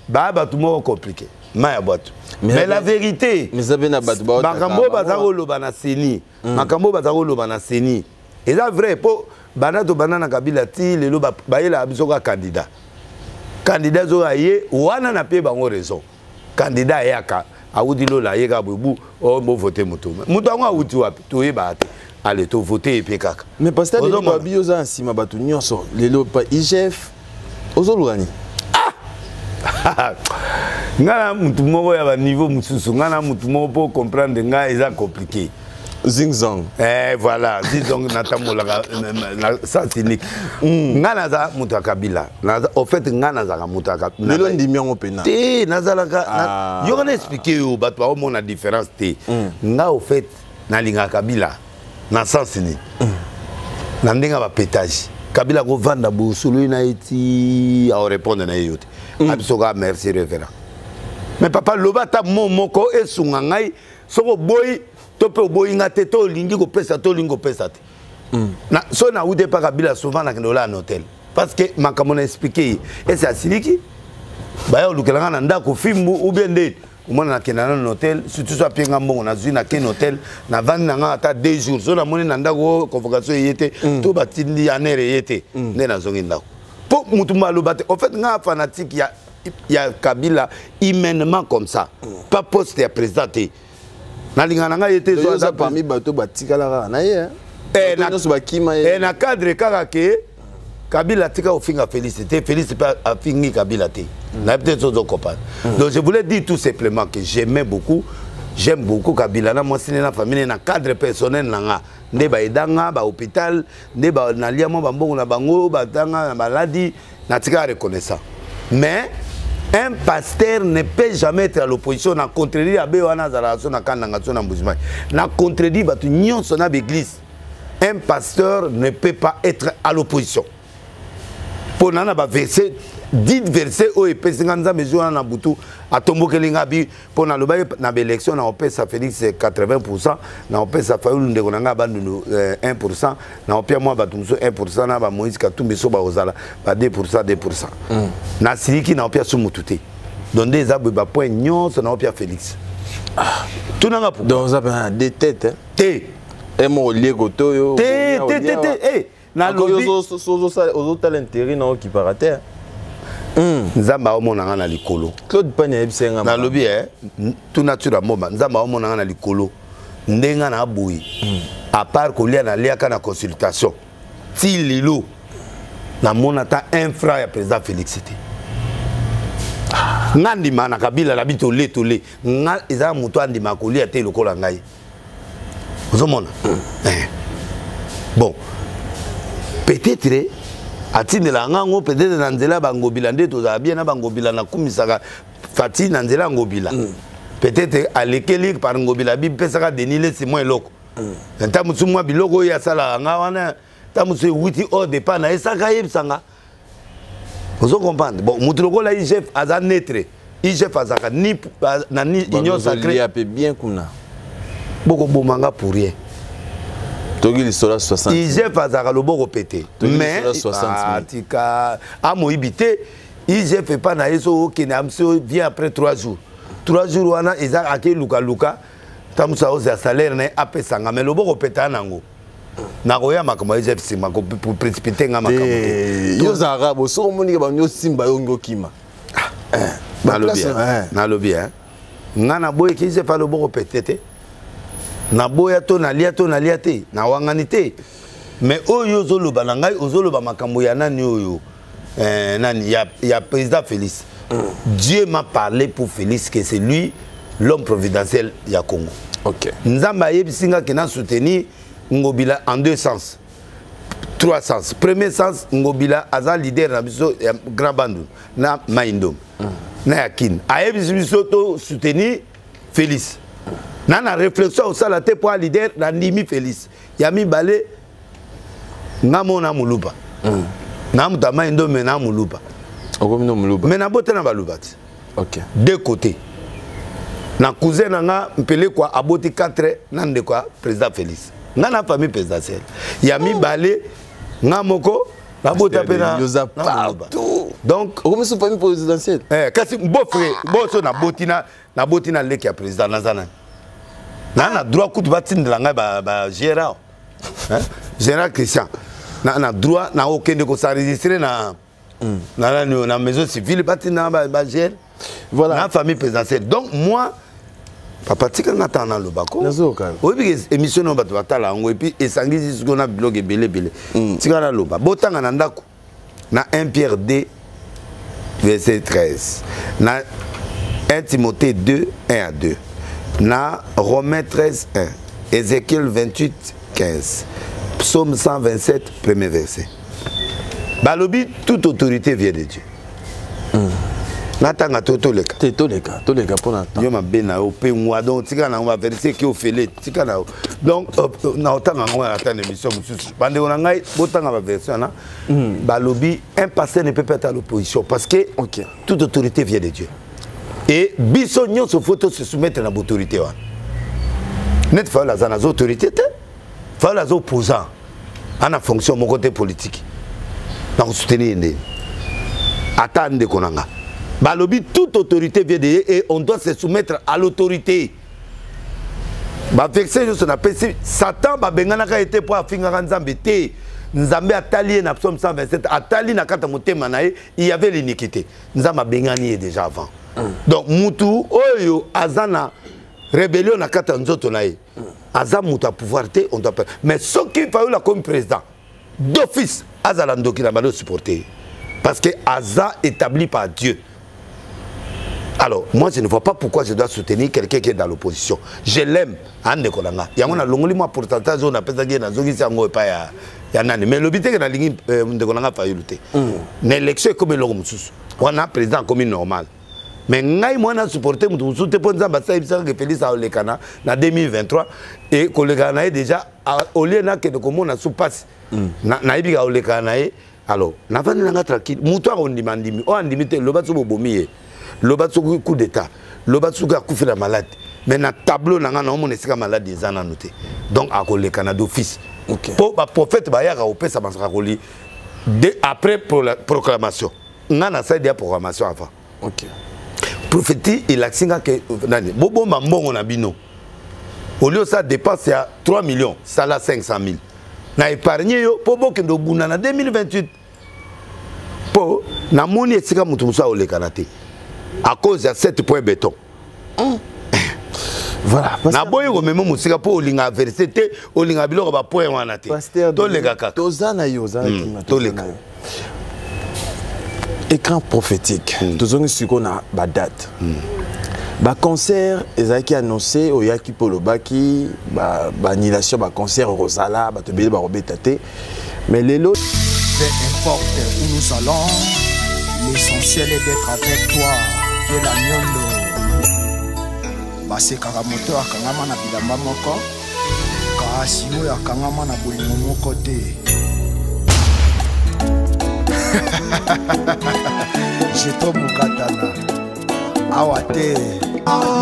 ba tout mo compliqué mais la vérité mais makambo bazako loba na seni makambo bazako loba na seni et ça vrai po bana to banana kabila ti lelo ba yela biso ka candidat zo aye wana na pe bango raison candidat yaka audilo la yega bubu o mo voter mutu ango auti wapi to yeba ate allez to voter et puis kaka mais pasteur le babio za nsima batu nyonso lelo pa IGF ozolwani ngana mutu moko ya ba niveau mususu ngana mutu moko pour comprendre nga eza compliqué zingzong voilà zingzong natamola ça cynique ngana za mutu akabila au fait ngana za mutu akabila lelo ndimi ngo pena te nazalaka yo kana expliquer yo bato ba mona différence te nga au fait na linga kabila na sens ni na ndenga ba pétage kabila go vanda busulu na iti a répondre na yote abisoka merci révérend mais papa lobata momoko esunga ngai soko boy tope boy ngate to lingi ko pesa to lingo pesa te na so na ude pa kabila souvent na kendola en hôtel parce que makamona expliqué et c'est asiliki ba yo lukelanga na ndako fimbu ou bien de mona na kenana na hôtel surtout so apenga mbongo na zui na ken hôtel na vandi nanga ata 2 jours so na moni na ndako convocation yete to batindi anere yete ne na zongi ndako po mutumba lobate en fait nga fanatique ya Kabila humainement comme ça pas poste ya présenté na lingana nga yete so ça parmi bato batikala na ye na cadre kaka ke Kabila tika ofinga félicité Félix pas afingi Kabila te na peut-être autres copains donc je voulais dire tout simplement que j'aime beaucoup Kabila na moi na famille na cadre personnel nanga nde ba edanga ba hôpital nde ba na liamo ba mbongo na bango ba tanga na maladie na tika reconnaissant mais un pasteur ne peut jamais être à l'opposition na contredire abe wana za relation na kananga na mbuzima na contredire batu nyonso na l'église. Un pasteur ne peut pas être à l'opposition. Pour nana ba verset 10 versets au epesinganza mesure na butu atombo kelinga bi pour na loba na élection na opesa Félix 80% na opesa Fayulu ndeko nanga bandu 1% na opia moi batumso 1% na ba Moïse Katumbi so ba ozala ba 2%. Na siliki na opia sumutute. Donc des abwe ba point nyonso na opia Félix. Tout nanga pour. Donc ça va des têtes. Té. Et mon liego toyo. Té. Na lobi aux intérêt na qui parater. Nzamba omona na likolo. Claude Panya ebisenga. Na lobi tout nature moma nzamba omona na likolo. Ndenga na boui. À part kolia na liaka na consultation. Ti lilo. Na monata un frère ya président Félix était. Ngandima na Kabila la bitole tole. Nga eza muto andima kolia te lokola ngai. Ozomona. Bon. Peut-être atine la ngango peut-être na nzela bangobila nde toza bien na bangobila na kumisaka fati na nzela ngobila. Peut-être alekeli par ngobila bi pesaka denile c'est moins loko. Ntamusu mwa biloko ya sala nga wana tamusu wuti au départ na esaka yebsanga. Vous comprenez? Bon, mutroko la IGF aza netre. IGF azaka ni na ni union sacrée. Il bien kuna. Boko bomanga pour rien. Togi l'histoire 60. IGF azaka le boko pété. Mais tika amoibité IGF fait pas na yeso kenamso vient après 3 jours. 3 jours wana eza ake luka tamusa oza salaire na apesanga mais le boko pété nango. Na koya makambo IGF sima ko pour précipiter nga makambo. Yo za rabo so moni ba nyo simba yo ngokima. Na lobby nga na boye ki IGF le boko pété. Na boya to na liate na wanganité mais oyo zoloba na ngai ozoloba makambo ya nani oyo nani ya président Félix. Dieu m'a parlé pour Félix que c'est lui l'homme providentiel ya Congo. OK. Nzamba yebisinga ke na soutenir Ngobila en 2 sens. 3 sens. Premier sens Ngobila aza leader na biso ya Grand Bandu na Maindom. Na yakin. Ayebiso to soutenir Félix. Nana réflexion au salate pour un leader na Ndimi Félix. Yami balé ngamo na muluba. Na mutama ndo mena muluba. Okomino muluba. Mena bote na balubati. OK. Deux côtés. Na cousin nga mpele kwa aboti 4 nande kwa président Félix. Nga na famille présidentielle. Yami balé ngamoko na bota pena partout. Donc comme sous famille présidentielle. Kasi beau frère, beau so na botina leki ya président nazana. Na droit coup de batine la nga ba Gérard. Gérard Christian. Na droit na okende ko s'enregistrer na maison civile batina ba Gérard. Voilà. Na famille présidentielle. Donc moi papa tika ngata na lobako. Oyebi émission no bato batala ngo et puis esangisi siko na blog ebele. Tika na loba. Botanga na ndako. Na 1 Pierre 2 verset 13. Na 1 Timothée 2 1 à 2. Na Romains 13 1. Ézéchiel 28 15. Psaume 127 premier verset. Balobi toute autorité vient de Dieu. Natanga toleka pour l'instant. Yo mabena o pe ngwa donc tika na ngwa verset ki o fele tika na donc na otanga ngwa atane émission mususu bande ona ngai botanga ba version na balobi un pasteur ne peut pas être à l'opposition parce que toute autorité vient de Dieu et biso nyonso faut se soumettre à l'autorité wa net fa la zana autorité te fa la opposant ana fonction mon côté politique Donc soutenir ndé. Attendre konanga. Balobi toute autorité vient de et on doit se soumettre à l'autorité. Ba vexé je son appelle Satan ba bengana ka été pour afinga nzambe té. Nzambe atali na psaume 127 atali na kata motema na il y avait l'iniquité. Nzamba bengani déjà avant. Donc mutu oyo azana rébellion na kata nzoto na ye. Aza muta pouvoir té on doit pas. Mais ce qui fa la comme président d'office azala ndoki na balo supporter parce que Aza établi par Dieu. Alors, moi, je ne vois pas pourquoi je dois soutenir quelqu'un qui est dans l'opposition. Je l'aime. Ande Kolanga. Il y a un long moi pourcentage, on appelle ça qui est dans le pas. Mais le but est que la ligne de Kolanga pas lutter. L'élection est comme l'homme sous. On a un président comme normal. Mais moi, on a supporté mon soutien pour nous ambassadeurs que Félix a le Cana en 2023 et que le Cana est déjà au lieu que de comment on a sous-passe. Na ibi au le Cana alors, n'a pas de tranquille. Moutoir on demande, on limite le bas sur Bomier. Lobatsuku coup d'état, Lobatsuku a coupé la malade. Mais dans le tableau, on a un malade des ans noté. Donc, à cause du Canada d'office. Pour le prophète, après proclamation. On a une proclamation avant. Prophétie, il a dit que Bobo Mambo, on a bino. Au lieu de ça, dépense à 3 millions, ça a 500 000. On a épargné, pour Bobo en 2028. Pour na moni etika mutu musa ole kanate. À cause de 7 points béton. Voilà. Na boye ko memo musika po olinga versete olinga biloko ba point wana te. To lega kaka. Tozana yoza to lega. Écran prophétique. Tozongi siko na ba date. Ba concert ezaki annoncé o yaki polobaki ba annulation ba concert Rosala ba tobeli ba robetate. Mais lelo peu importe où nous allons, l'essentiel est d'être avec toi. De la nyondo base karamoto akangama na bilamba moko kasi oyo akangama na bolingo moko te. Jeto mukatana awa te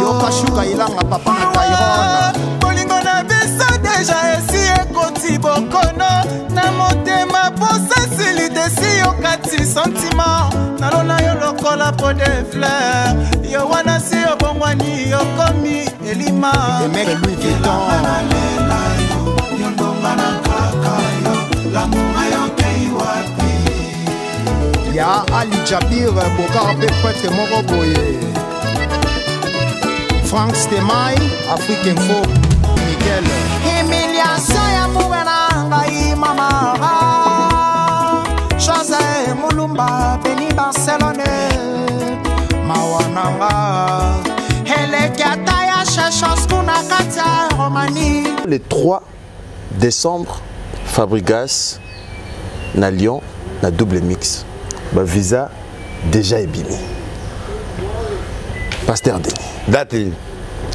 yoka shuka ilanga papa na Tyrone bolingo na biso deja esi ekoti bokono na motema posa silide si yokati sentiment nalona yo lokola po de fleur yo wana si yo bongwani yo komi elima le mec Louis Vuitton yo ndonga na kaka yo la muma yo kei wapi ya Ali Jabir Bokar pe prêtre moko boye Frank Stemai Afrique Info Miguel humiliation ya mubena ngai mama José Mulumba, Beni Barcelone, Mawananga, Helekataya, Chachos, Kunakata, Romani. Le 3 décembre, Fabregas, na Lyon, na double mix. Ba visa déjà ébimé. Pasteur Denis. Date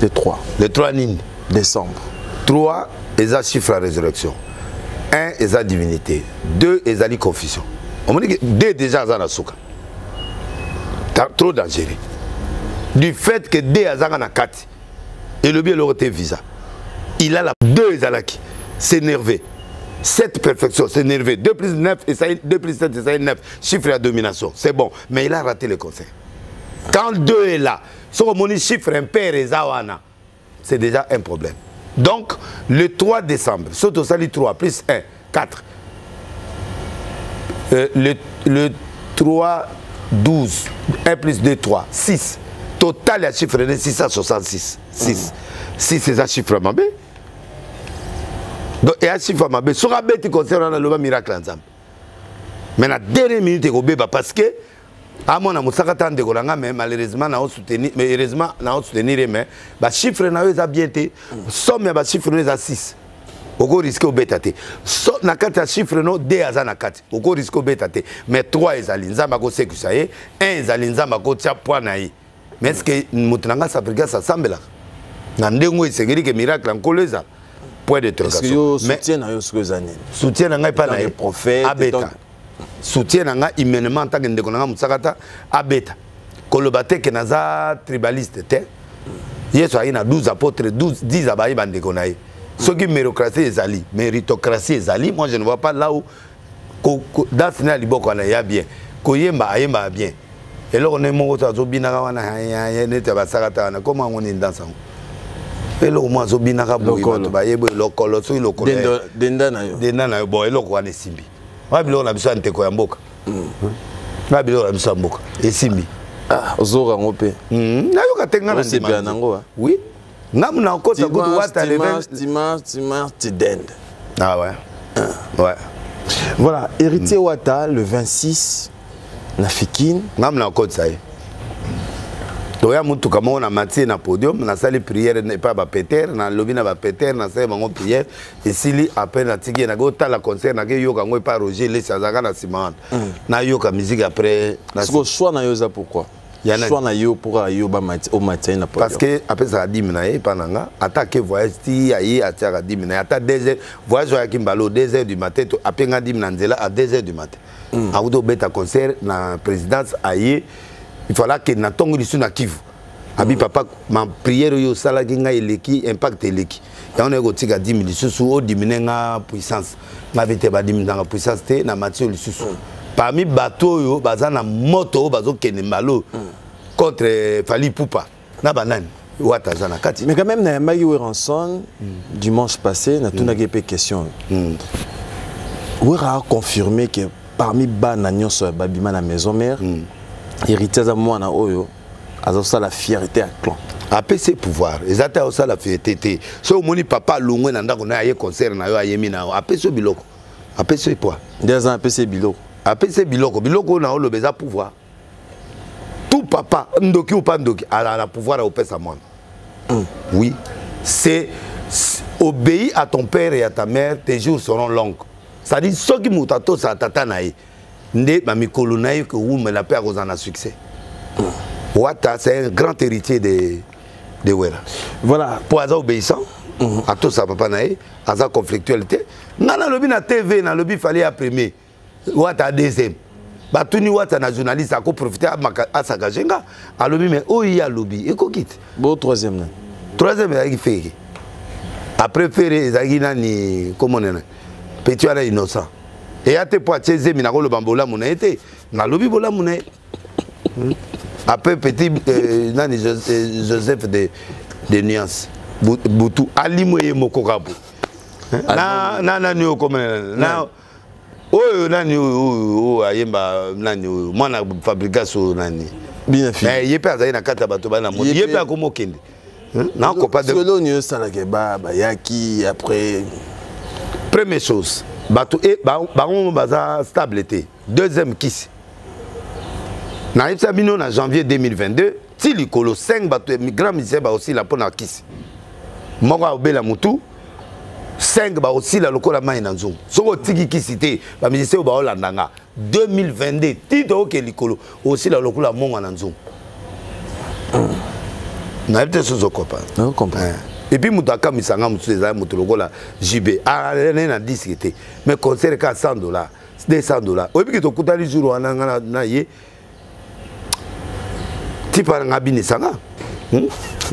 le 3. Le 3 décembre. 3, ils ont chiffre à résurrection. 1, ils ont divinité. 2, ils ont confusion. On me dit que 2 déjà ils ont souka. Trop dangereux. Du fait que 2 ils ont 4. Et le bien leur visa. Il a la 2 ils ont qui. C'est nerveux. 7 perfection, c'est nerveux. 2 plus 9, 2 plus 7, c'est 9. Chiffre à domination. C'est bon. Mais il a raté le conseil. Quand 2 est là, si on dit chiffre impair et zawana, c'est déjà un problème. Donc, le 3 décembre, surtout ça, 3 plus 1, 4. Le 3, 12, 1 plus 2, 3, 6. Total, le chiffre est 666. 6. 6, c'est un chiffre mabé. Donc, il y a un chiffre mabé. Sur la bête, il concerne le miracle ensemble. Mais la dernière minute, il y a parce que, à mon avis, mais malheureusement, on a soutenu, mais heureusement, on a soutenu, mais les chiffres sont bien été. Somme de chiffres sont 6. On risque de bêter. Somme de chiffres sont 2 à 4. On risque de bêter. Mais 3 est à l'inzamba, c'est que ça y est. 1 est à l'inzamba, c'est point. Mais est-ce que nous avons ça ça semble là? Nous c'est que miracle en coleza. Point de interrogation. Mais soutien pas les prophètes. Soutien nanga humainement tant que ndeko nanga musakata abeta kolobate ke naza tribaliste te yeso aina 12 apôtres 10 abayi bandeko naye ce qui méritocratie ezali moi je ne vois pas là où danse na liboko na ya bien koyemba ayemba bien eloko ne mongo to binaka wana ya nete basakata na koma ngoni danse eloko mo azobinaka boye bato bayebo lokolo soki lokolo denda na yo bon eloko wana esimbi wa biloko na biso ya nteko ya mboka wa biloko na biso ya mboka esimbi ozoka ngo pe nayoka te nga na ndima nango oui ngamu na okota kutu wata dimanche tidende ouais ouais voilà héritier Wata le 26 na Fikine ngamu na okota ça toya mutuka mo na matie na podium na sali prière ne pas ba Peter na lobi na ba Peter na sali bango prière et sili après na tigi na go tala concert na ke yoka ngo pa Roger les Sazaka na Simon na yoka musique après na ce choix na yoza pourquoi choix na yo pour yo ba au matin na podium parce que après ça 10 minutes pananga attaquer voyage ti ayi atiaka 10 minutes ata 2h voyage ya Kimbalo 2h du matin to apenga 10 minutes à 2h du matin a udo beta concert na présidence ayi il fallait que na tongo lisu na Kivu abi papa ma prière yo sala kinga eleki impact eleki ya on ego tika 10 minutes sous o diminuer nga puissance ma vite ba diminuer nga puissance te na matio lisu parmi bateau yo bazana moto bazo kene malo contre Fali Poupa na banane Wata zana kati mais quand même na Magi Weranson dimanche passé na tuna pe question Wera a confirmé que parmi bana nyonso babima na maison mère héritier za mwana oyo azosa la fierté à clan APC pouvoir ezata osa la fierté so moni papa longwe na ndako na aye concert na yo ayemi na APC biloko APC quoi des ans APC biloko na olo beza pouvoir tout papa ndoki ou pas ndoki a la pouvoir au pesa mwana oui c'est obéir à ton père et à ta mère tes jours seront longs ça dit ce qui mutato sa tata nae nde ba mikolo nae que ou me la père ozana succès Wata c'est un grand héritier de Wera voilà pour aza obéissant à tout ça papa nae aza conflictualité ngana lobi na TV na lobi fallait à premier Wata deuxième batuni Wata na journaliste a ko profiter à sa gajenga a lobi mais oh il y a lobi et ko quitte bon troisième il fait après faire ezagi nani comment on est petit ala innocent et à te poitiers mina ko lo bambola mona été na lobi bola mona après petit nani Joseph de nuances Boutou alimoye mokokabu na nani comme na oh nani oh ayemba nani mwana fabrication nani bien fait yepe azali na kata bato bana mo yepe akomokende na ko pas de colonio salake ba yaki après première chose bato et baron baza stabilité deuxième kiss na Sabino na janvier 2022 ti likolo 5 bato migrant misé ba aussi la pona kiss moko obela mutu 5 ba aussi la lokola mai na nzungu soko tiki kisité ba misé ba olandanga 2022 ti to ke likolo aussi la lokola monga na nzungu na été sous copain non comprends et puis mutaka misanga mutu za mutu lokola JB a na discuter mais concert ka $100 $200 obi ki to kutali jour wana na ye ti par ngabini sanga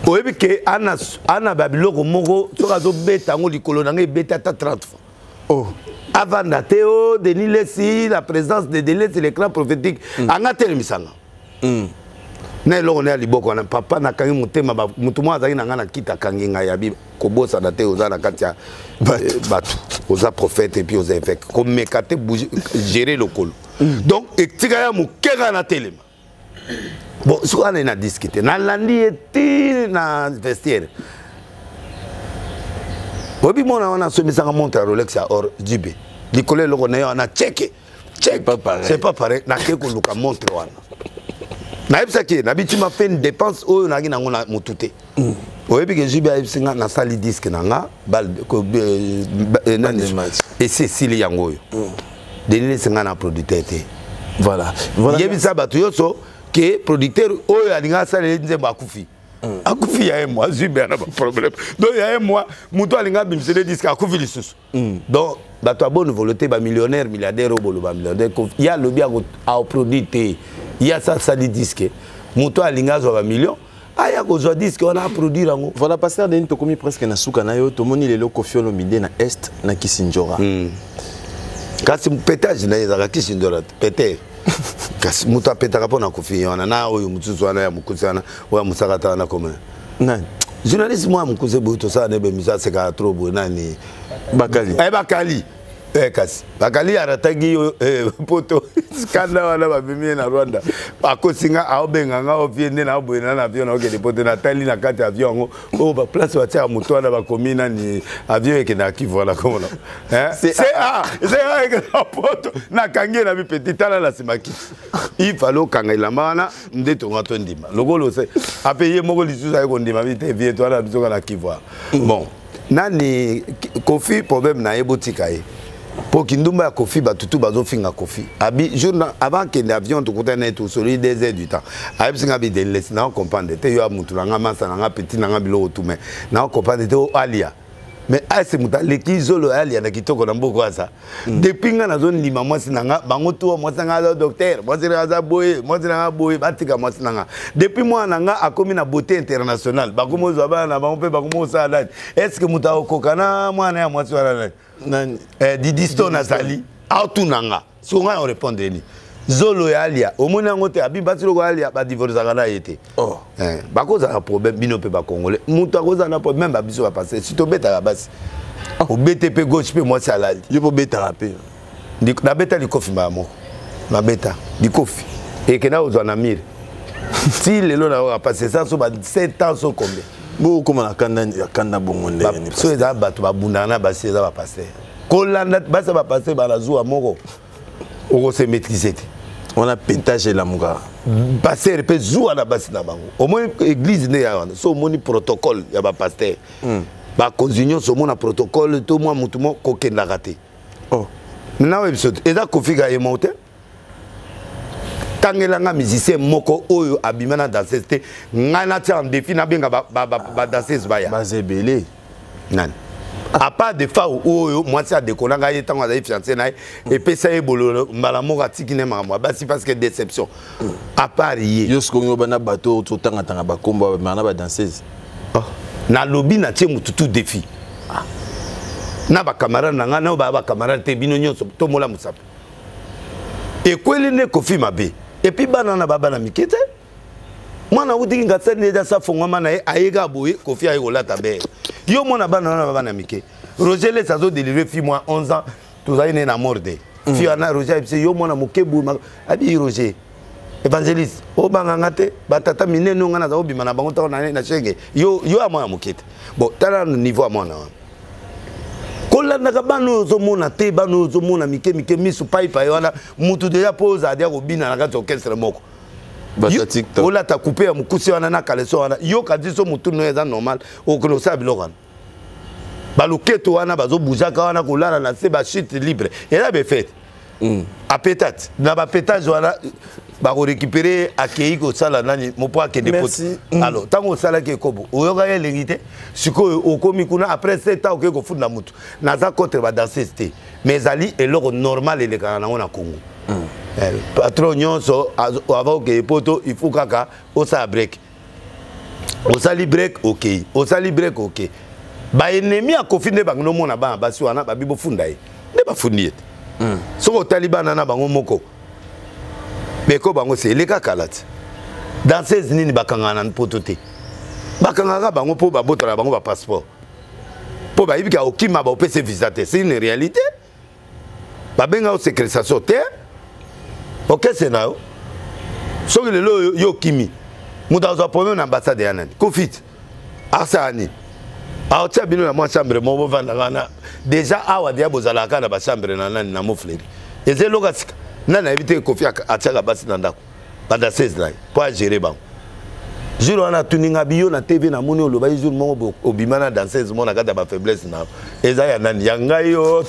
oyebi ke ana babiloko moko soka zo beta ngo likolo na ngai beta ta 30 fois oh avant dateo Denis Lessi la présence de Denis Lessi l'écran prophétique anga telemisanga na eloko na liboko na papa na kangi mutema mutu mwa azali na nga na kita kangi nga yabi kobosa na te oza na kati ya bato oza prophète et puis oza évêque komeka te gérer lokolo donc etika ya mokeka na telema bon so on a discuté na landi eti na vestiaire obi mona wana so misanga montre Rolex ya or JB likole loko na yo na check c'est pas pareil na ke ko luka montre wana na ebisa ke na bitima fait une dépense o na ngina ngona mutute oyebi ke JB abisinga na sali disque na nga bal ko nani et c'est sili yango yo Denis singa na producteur te voilà yebisa batu yoso que producteur oyo alinga sala nzemba akufi akufi ya moi Zuber na problème donc il y a un mois muto alinga bimsele disque akufi lisusu donc bato a bonne volonté ba millionnaire milliardaire au bolo ba milliardaire il y a le bien à produire il y a ça di disque muto alinga zo ba million aya ko zo disque on a produire ngo voilà pasteur Denis tokomi presque na suka na yo tomoni lelo Koffi Olomide na est na Kisinjora kasi pétage na ezaka kisindora péter kasi muta pétaka pona Kofi wana na oyo mutsusu wana ya mukusana wa musakata na koma nani journaliste moi mukuse buto sa ne be misa seka trop bo nani Bakali Bakali kasi Bakali aratagi poto skanda wana babimi na Rwanda akosinga aobenga nga ofiende na boyena na avion na ke poto na tali na kati avion o ba place wa tia muto wana ba komina ni avion ke na Kivu la comme c'est que na poto na kangi na bi petit tala la simaki il fallait kanga la mana ndeto ngato ndima logolo se apeye moko lisusa ko ndima bi te vie toi la biso na Kivu bon nani Kofi problème na ebotika ye pour Kindumba ya Kofi batutu bazo finga Kofi abi jour avant que l'avion to kutana tout sur 2 heures du temps abi singa bi de laisse na comprendre te yo amutu nga masa nga petit nga bilo tout mais na comprendre te alia mais c'est muta lekizolo alia na kitoko na mboko asa depuis nga na zone lima mwasi nanga bango to mwasi nga docteur mwasi nga boye batika mwasi nanga depuis moi nanga akomi na beauté internationale bakomo zo bana bango pe bakomo sala est-ce que muta okokana mwana ya mwasi wana Didi Stone azali autu nanga songa on répondre ni zolo ya alia omona ngote abimba tilo ko alia ba divorce kana yete bakoza na problème bino pe ba congolais mutu akoza na problème ba biso ba passer si to beta basi o BTP gauche pe moi salali yo po beta rapé ndik na beta li Kofi mamo na beta di Kofi et que na ozo na mire si lelo na va passer ça so ba 7 ans so combien bo comme na kanda bongo ndenge ni so eza bato babundana basi eza ba passer kolanda basa ba passer ba la zuwa moko oko se maîtriser on a pétage la muga passer pe zuwa na basi na bango au moins église ne ya wana so moni protocole ya ba pasteur ba consignon so mona protocole to moi mutumo ko kenda raté maintenant episode eza Kofi ga emote tangelanga musicien moko oyo abimana danser te ngana tia en défi na benga ba danseuse baya bazebele nani à part de fa oyo moi ça décolanga ye tango azali fiancé na et puis ça ebolo mbala moko atikine mama basi parce que déception à part ye yo skongo bana bato to tanga tanga ba komba mana ba danseuse na lobby na tie mutu tout défi na ba camarade na na ba camarade te bino nyonso to mola musapo et kweli ne Kofi mabe et puis banana baba na mikete mwana uti ngatsa neza sa fongoma na ayega boye Kofi ayi kolata be yo mona banana baba na mike Roger les azo délivrer fi moi 11 ans tous ayi na morde fi ana Roger yo mona mokebu abi Roger évangéliste o banganga te batata mineno ngana za obima na bango ta na shenge yo amona mokete bon tala niveau amona kolanda ka bano zo mona te bano zo mona mike misu paipa wana mutu deja pose adia ko bina na ka orchestre moko bata TikTok ola ta couper ya mukusi wana na kaleso wana yo ka diso mutu no eza normal o kono sa biloko baluketo wana bazo bujaka wana kolala na se ba chute libre et là be fait a pétate na ba pétage wana ba ko récupérer akei ko sala nani mopo akende poti alors tango sala ke kobo oyoka ye lengite siko okomi kuna après 7 ans ko funda mutu naza contre ba danser te mais ali eloko normal ele kana na Congo patron nyonso avant que poto il faut kaka osa break osali break OK osali break OK ba ennemi a Kofi ne bangno mona ba basi wana ba bibo funda ye ne ba fundi soko talibana na bango moko beko bango se leka kalati dans ces nini bakangana poto te bakangaka bango po ba botala bango ba passeport po ba yibika okima ba opese visa te c'est une réalité ba benga au sécrétation te OK c'est na soki lelo yo kimi muta zo problème na ambassade ya nani Kofi asani a tia bino na moi chambre mo vanda kana déjà awa dia bozala kana ba chambre na nani na mofleri eze lokasika nana éviter Kofi atiaka basi na ndako banda 16 là pour gérer bango jour wana tuninga biyo na TV na moni oloba jour mo obimana danseuse mo na kata ba faiblesse na eza ya nani ya ngai yo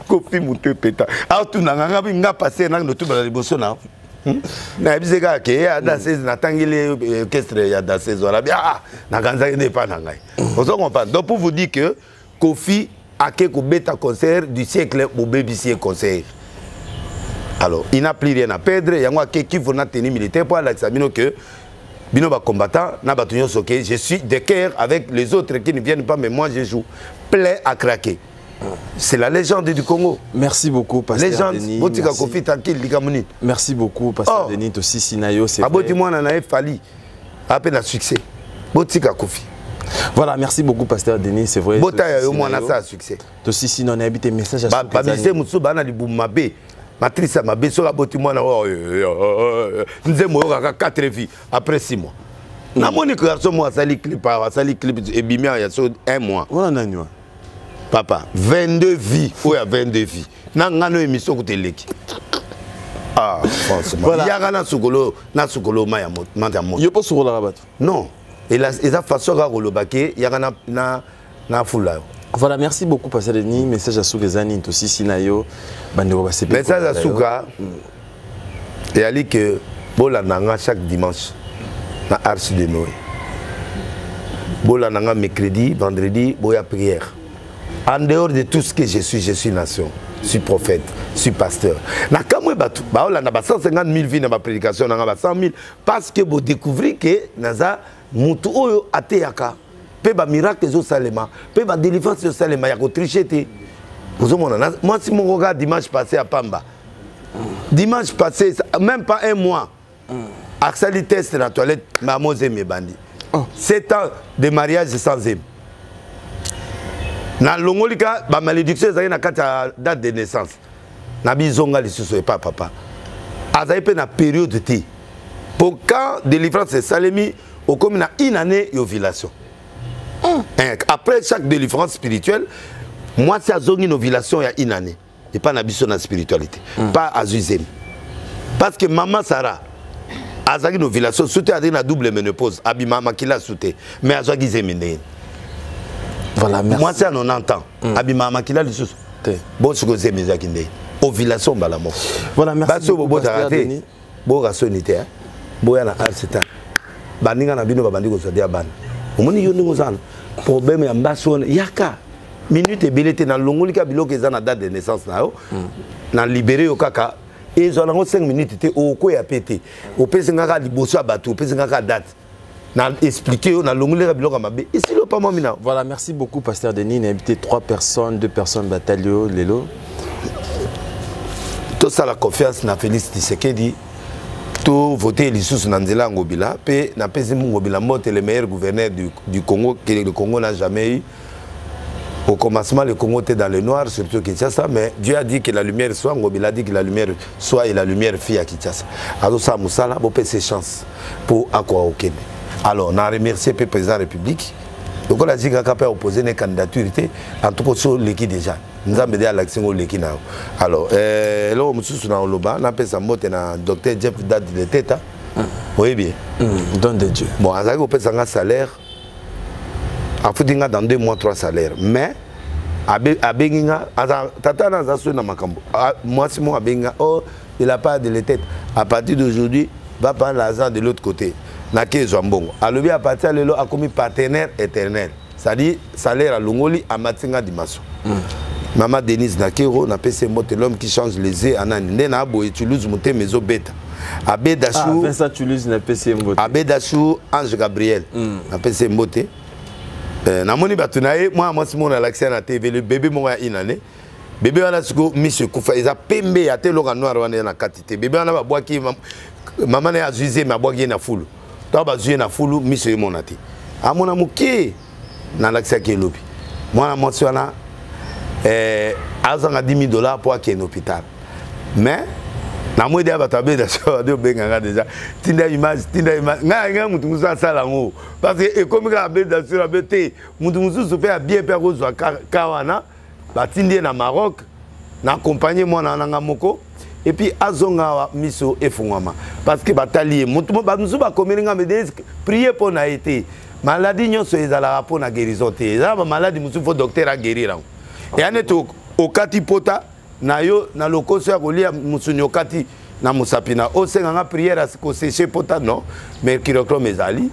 Kofi mutu peta a tunanga nga passer na notu ba liboso na na bizeka ke ya danseuse na tangile orchestre ya danseuse wala bien na kanza ne pas na ngai on comprend donc pour vous dire que Kofi a quelque beta concert du siècle au BBC concert. Alors, il n'a plus rien à perdre. Il y a qui faut tenir militaire pour l'examiner que bino ba combattant na batunyo soké je suis de cœur avec les autres qui ne viennent pas mais moi je joue plein à craquer. C'est la légende du Congo. Merci beaucoup, Pasteur légende. Denis. Merci beaucoup, Pasteur Denis. Aussi, Sinayo, c'est vrai. Moi, on a fallu. Appel à succès. Botika Kofi. Voilà, merci beaucoup, Pasteur Denis. C'est vrai. Bota, au moins, on a ça succès. Aussi, sinon, on a habité message à ce matrice ma beso la boti moi na nze moyoka 4 vies après 6 mois. Na moni que garçon moi sali clip et bimia ya so 1 mois. Voilà nani wa. Papa 22 vies ou ya 22 vies. Na ngano émission koteleki. Ah franchement. Il y a na sukolo ma ya manta mo. Yo pas sur la rabat. Non. Et la façon ga kolobake ya na fula. Voilà, merci beaucoup, Pasteur Denis. Message à Sougezani, aussi Sinayo. Message à Souga. Et à lui que Bolananga chaque dimanche, na Arche de Noé. Bolananga mercredi, vendredi, boya prière. En dehors de tout ce que je suis nation. Je suis prophète, je suis pasteur. Na kamwe batu, ba ola na ba 150 000 vies na ba prédication, na ba 100 000 parce que vous découvrez que naza mutu oyo ateyaka. Pe ba miracle zo salema, pe ba délivrance zo salema ya ko tricher te. Moi si mon regard dimanche passé à Pamba. Dimanche passé, même pas 1 mois. Axali test dans la toilette, maman et mes bandits. 7 ans de mariage sans aime. Na longolika ba malédiction ezali na kata date de naissance. Na bizonga lisusu pas papa. Azali pe na période te. Pour quand délivrance salemi au comme na une année d'ovulation. Après chaque délivrance spirituelle, moi c'est à une ovulation il y a une année. Et pas n'habitude dans la spiritualité. Pas à Zuzem. Parce que maman Sarah, a une ovulation, surtout à une double ménopause. Abi maman qui l'a sauté. Mais à Zuzem. Voilà, merci. Moi c'est à 90 ans. Abi maman qui l'a sauté. Bon, ce que c'est mes akindé. Ovulation, bah la mort. Voilà, merci. Bon, raté. Bon, rationalité. Bon, il y a un arcetan. Baninga na bino babandi ko sodia ban. Omoni yo ndingo sana. Problème ya mbaso yaka. Minute ebelete na longolika biloko eza na date de naissance na yo. Na libéré yo kaka. Et zo na 5 minutes te oko ya pété. Opese ngaka liboso abatu, opese ngaka date. Na expliquer yo na longolika biloko mabe. Ici le pas moi mina. Voilà, merci beaucoup Pasteur Denis. Il a invité 3 personnes, 2 personnes bataillon lelo. Tout ça la confiance na Félix Tshisekedi. Tout voter les sous Nanzela Ngobila, pe na pesi Ngobila Mote le meilleur gouverneur du Congo que le Congo n'a jamais eu. Au commencement, le Congo était dans le noir, surtout Kinshasa, mais Dieu a dit que la lumière soit, Ngobila a dit que la lumière soit et la lumière fille à Kinshasa. Alors ça, Moussala, vous avez ses chances pour Akwa Okene. Alors, on a remercié le président de la République. Donc on a dit qu'il a opposé une candidature, en tout cas sur l'équipe déjà. Nous avons aidé à l'action de l'équipe. Alors, là, on a appelé ça docteur Jeff Dad de Teta. Oui, bien. Don de Dieu. Bon, on a appelé un salaire. Il faut dire dans 2 mois, 3 salaires. Mais, moi, si moi, il n'a pas de la tête. À partir d'aujourd'hui, va prendre l'argent de l'autre côté. Alors, à partir de là, il a commis partenaire éternel. C'est-à-dire, salaire à Longoli, à Matinga Dimaso. Maman Denise Nakero, n'a pas ces mots de l'homme qui change les œufs en année. N'a pas Toulouse, monté mes bêta. Abbé Dachou. Vincent Toulouse n'a pas ces mots. Abbé Dachou, Ange Gabriel. N'a pas ces mots. N'a moni batunaye, moi, si mon l'accès à la TV, le bébé m'a une année. Bébé, on a ce que monsieur Koufa, il a pembé à tel noir, on est en quantité. Bébé, on a bois qui maman a azusé, ma bois qui est na foule. Toi, bazoué na foule, monsieur mon ati. À mon amour qui n'a l'accès à l'opi. Moi, la moitié, on a. Azanga $10,000 pour qu'il y ait un hôpital. Mais, na moi dia batabe da de benga déjà. Tinda image, nga mutu musa sala ngo. Parce que comme ka be da sur abete, mutu musu se fait bien per kozwa kawana, ba tindie na Maroc, na accompagner moi na nga moko. Et puis azonga miso efungwama parce que batali mutu ba musu ba komelinga me prier pour na été. Maladie nyonso ezala pour na guérison te. Ezala maladie musu faut docteur a guérir. Et on est au Kati Pota, na yo na lokoso ya kolia musunyo kati na musapina. O senga prière à ko sécher Pota non, mercurochrome ezali.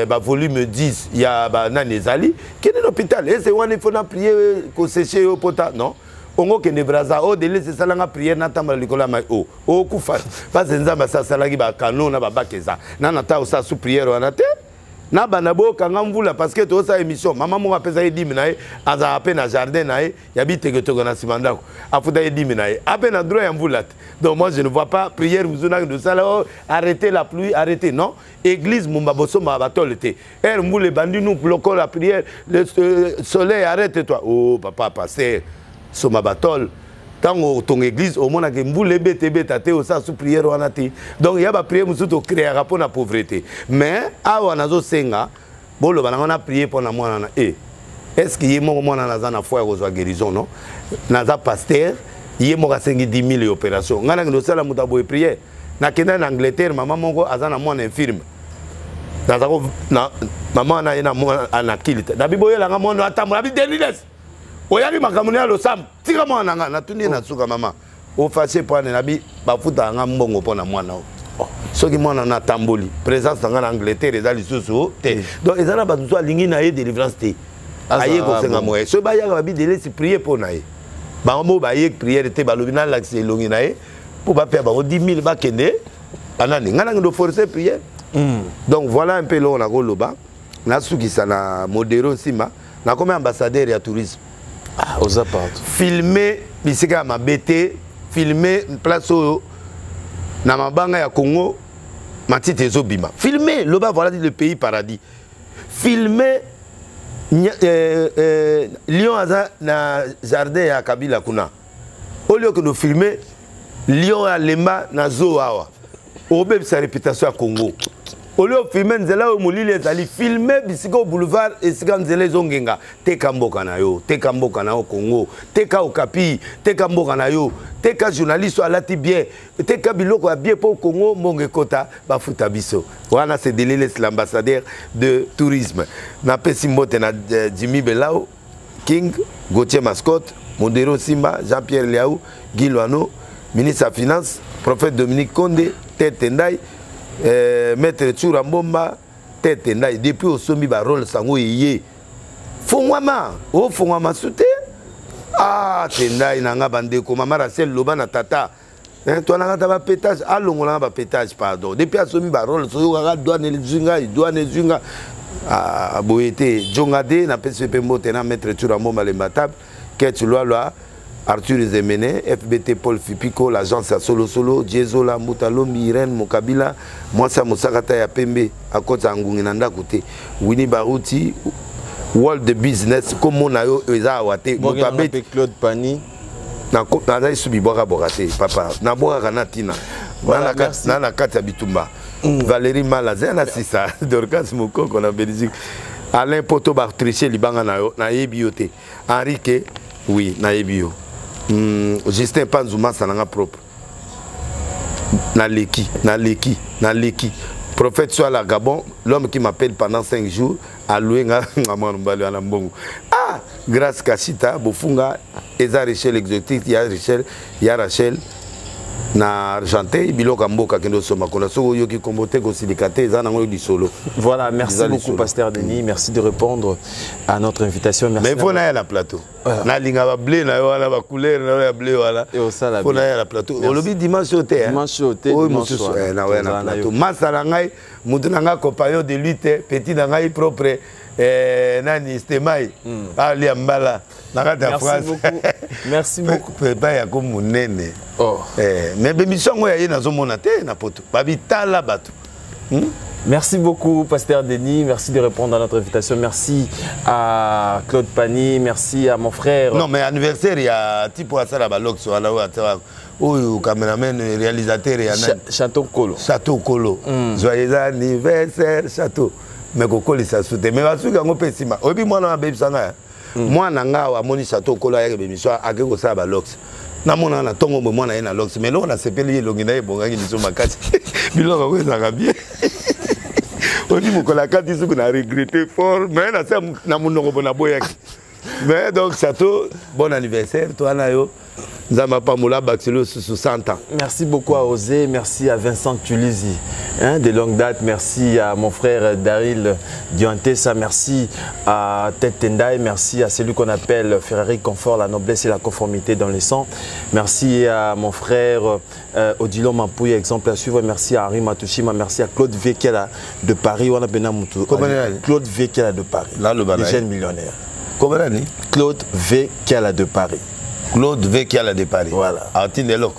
Ba volume 10, il y a ba nan ezali. Qui est l'hôpital? Et c'est on il faut na prier ko sécher au Pota non. Ongo ke ne braza o délai c'est ça la prière na tamba likola mai o kufa. Pas nzamba ça salaki ba canon na ba bakeza. Na na ta o sa sous prière on a te. na banabo kanga mvula parce que to sa émission maman mo apesa ye 10 minaye aza ape na jardin nae ya biteke to na simandako afuta ye 10 minaye ape na droit ya mvula. Donc moi je ne vois pas prière muzuna de ça là arrêter la pluie arrêter non église mumba boso ma batolete er mvule bandi nous bloquons la prière le soleil arrête-toi oh papa passer soma batol tant ton église au moins que mvule bete tate au sa sous prière wana ti donc il y a ba prière musu to créer rapport na pauvreté mais awa nazo senga bolo bana on a prié pour na mwana na est-ce qu'il y a mon mwana na za foi aux guérison non na za pasteur il y a mo ka sengi 10 000 opération ngana ndo sala mutabo prière na kenda na Angleterre maman mongo azana mwana infirme na za na maman na ina mwana anakilita na biboye la mwana atamula bi deliles oyaki makamuni ya losam tika mwana nga na tuni na suka mama o fâché pour na bi bafuta nga mbongo pona mwana o soki mwana na tamboli présence nga na Angleterre eza lisusu te donc ezana bazuzu alingi na ye délivrance te aye ko senga moye so ba yaka bi délai si prier pour na ye ba mo ba ye prière te ba lobina l'axe longi na ye pour ba faire ba 10 000 ba kende anani nga ndo forcer prière donc voilà un peu là on a go loba na suki sana modéro sima na comme ambassadeur ya tourisme aux apparts filmer bisika mabete filmer place na mabanga ya Congo matite ezobima filmer loba voilà le pays paradis filmer Lyon aza na jardin ya Kabila kuna au lieu que de filmer Lyon à Lemba na zo awa obe sa réputation à Congo au lieu de filmer nzela o mulile ezali filmer bisiko boulevard esika nzela ezongenga teka mboka na yo Congo teka okapi teka mboka na yo teka journaliste alati bien teka biloko ya bien pour Congo monge kota bafuta biso wana c'est Deliles l'ambassadeur de tourisme na pesi mbote na Jimmy Belao King Gauthier Mascotte Modero Simba Jean-Pierre Liaou Guy Loano ministre des Finances prophète Dominique Condé Tete Ndai maître Tchoura Mbomba Tete Ndai depuis au sommet ba rôle sango yé fongwama o fongwama soute ah Tendai nanga bandeko mama Rachel loba na tata toi nanga ba pétage alongola ba pétage pardon depuis au sommet ba rôle so ga douane zunga ah boyete jongade na PCP mbote na maître Tchoura Mbomba le matable Ketch Loa Arthur Zemene, FBT Paul Fipiko, l'agence à Solo, Diezola, Moutalo, Irène, Mokabila, Mwasa Moussakata ya Pembe, à côté Angunginanda côté, Winnie Barouti, World Business, comme on a eu Eza Wate, Moutabe, Claude Pani. Na subi boka borate, papa, na boka kanatina, na kata bitumba, Valérie Malazé, na sisa, Dorcas Moko, qu'on a Belgique, Alain Poto Bartriché, Libanga na Ebiote, Henrique, oui, na Ebio. Justin Panzouma sananga propre na leki prophète soit la Gabon l'homme qui m'appelle pendant 5 jours a loué na mbongo ah grâce Kachita bofunga eza Rachel exotique ya Rachel na Argenté biloka mboka kendo soma kona soko yoki kombote ko silikate eza nango di solo. Voilà, merci beaucoup pasteur Denis, merci de répondre à notre invitation. Merci. Mais faut na la plateau. Na linga ba blé na wana ba couleur na blé wala. Et au sala. Faut na la plateau. O lobi dimanche au thé. Dimanche au thé. Dimanche soir. Na wana plateau. Masala ngai mutu nanga compagnon de lutte petit ngai propre nani stemai ali ambala. Merci beaucoup. Merci beaucoup. Pas ya comme munene. Oh. Mais bémission ngoya ye nazo mona te na poto. Babitala batu. Merci beaucoup, pasteur Denis. Merci de répondre à notre invitation. Merci à Claude Pani. Merci à mon frère. Non, mais anniversaire, il y a type à ça la balok sur la ou caméraman, réalisateur et Château Kolo. Château Kolo. Joyeux anniversaire, Château. Mais Kolo, ça soutient. Mais parce que on peut s'y mettre. Obi moi na baby sanga. Moi nanga wa moni Château Kolo ya bémission akeko ça balok. Na mona na tongo mo na na lox. Mais là on a sepeli longina e bonga ni so makati. Biloko ko ça bien. On dit que la carte a regretté fort, mais na monoko na boyaki. Mais donc, Sato, bon anniversaire, toi, Nayo. Zama Pamoula Baxelo sous 100 ans. Merci beaucoup à Osé, merci à Vincent Tulisi, de longue date. Merci à mon frère Daryl Diantessa, merci à Ted Tendai, merci à celui qu'on appelle Ferrari Confort, la noblesse et la conformité dans le sang. Merci à mon frère Odilon Mampouya, exemple à suivre. Merci à Henri Matouchima, merci à Claude Vekela de Paris. Claude Vekela de Paris, le jeune millionnaire. Comment on dit? Claude Vekela de Paris. Claude V qui a la départ. Voilà. Artine de Loc.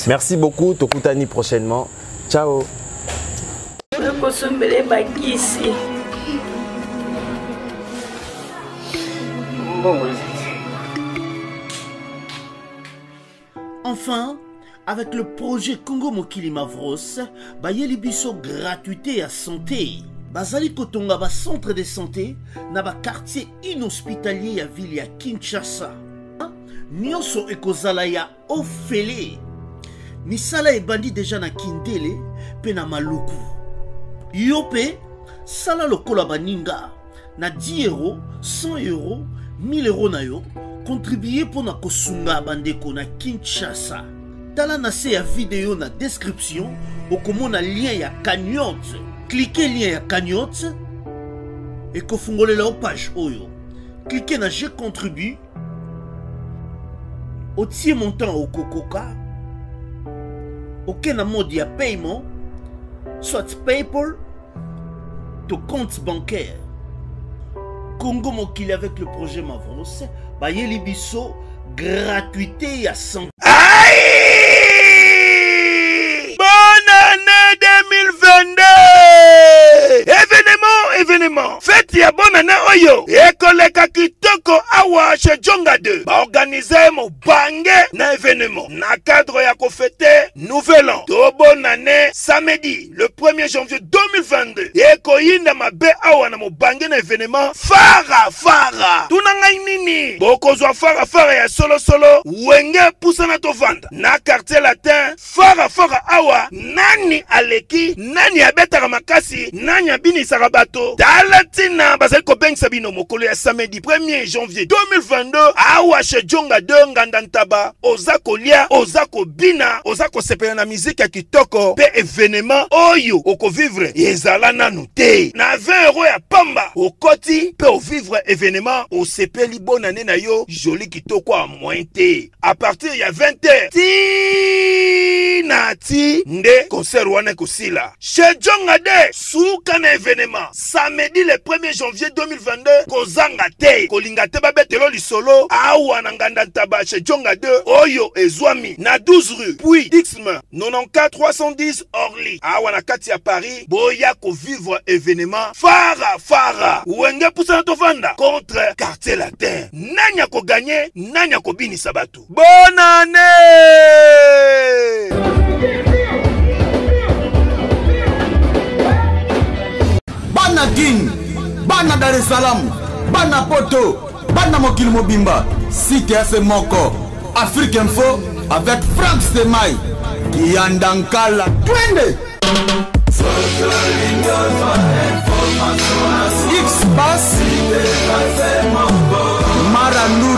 Merci beaucoup. Tokutani prochainement. Ciao. Enfin, avec le projet Congo Mokili Mavros, bayeli biso gratuité à santé. Bazali Kotonga ba centre de santé na ba quartier inhospitalier ya ville ya Kinshasa. Nyonso ekozala ya ofele. Misala ebandi deja na Kindele pe na Maluku. Yope sala lokola baninga na 10 €, 100 €, 1000 € na yo contribuer pour na kosunga bandeko na Kinshasa. Tala na se ya video na description okomona lien ya cagnotte. Cliquez lien ya cagnotte et kofungolela o page oyo. Cliquez na je contribue. Otie montant au Kokoka, aucun mode de paiement, soit PayPal, ton compte bancaire. Congo Mokili avec le projet Mavros, bayeli biso gratuité à 100. Bonne année 2022! Événement, fête ya bonne année oyo. Ekoleka kitoko awa chez Djonga 2. Ba organiser mo bange na événement. Na cadre ya ko fêter nouvel an. To bonne année samedi le 1er janvier 2022. Eko yinda mabe awa na mo bange na événement fara. Tuna ngai nini? Boko zwa fara ya solo wenge pusana to vanda. Na quartier latin fara awa nani aleki, nani abetaka makasi, nani abini sarabato. Dalatina bazali ko bengisa bino mokolo ya samedi 1er janvier 2022 awa chez Djonga 2 ngandantaba. Oza kolia, oza kobina, oza kosepela na musique ya kitoko pe événement oyo oko vivre ezala nanu te. Na 20 € ya pamba okoti pe o vivre événement o sepeli bonne année na yo joli kitoko a moins te. À partir ya 20 h nati nde concert wana kosila chez Djonga 2 suka na événement samedi le 1er janvier 2022 kozanga te kolinga te babetelo lisolo awa na ngandantaba chez Djonga 2 oyo ezwami na 12 rue puis Dixme 94 310 Orly awa na kati ya Paris boya ko vivre événement fara wenge pusana to vanda contre quartier latin nanya ko gagner nanya ko binisa batu. Bonne année. Bana King, Bana Dar es Salaam, Bana Poto, Bana Mokili Mobimba, CTF Moko, Afrique Info avec Franck Stemai, Kiandankala, Twende. X-Bass, Maranou.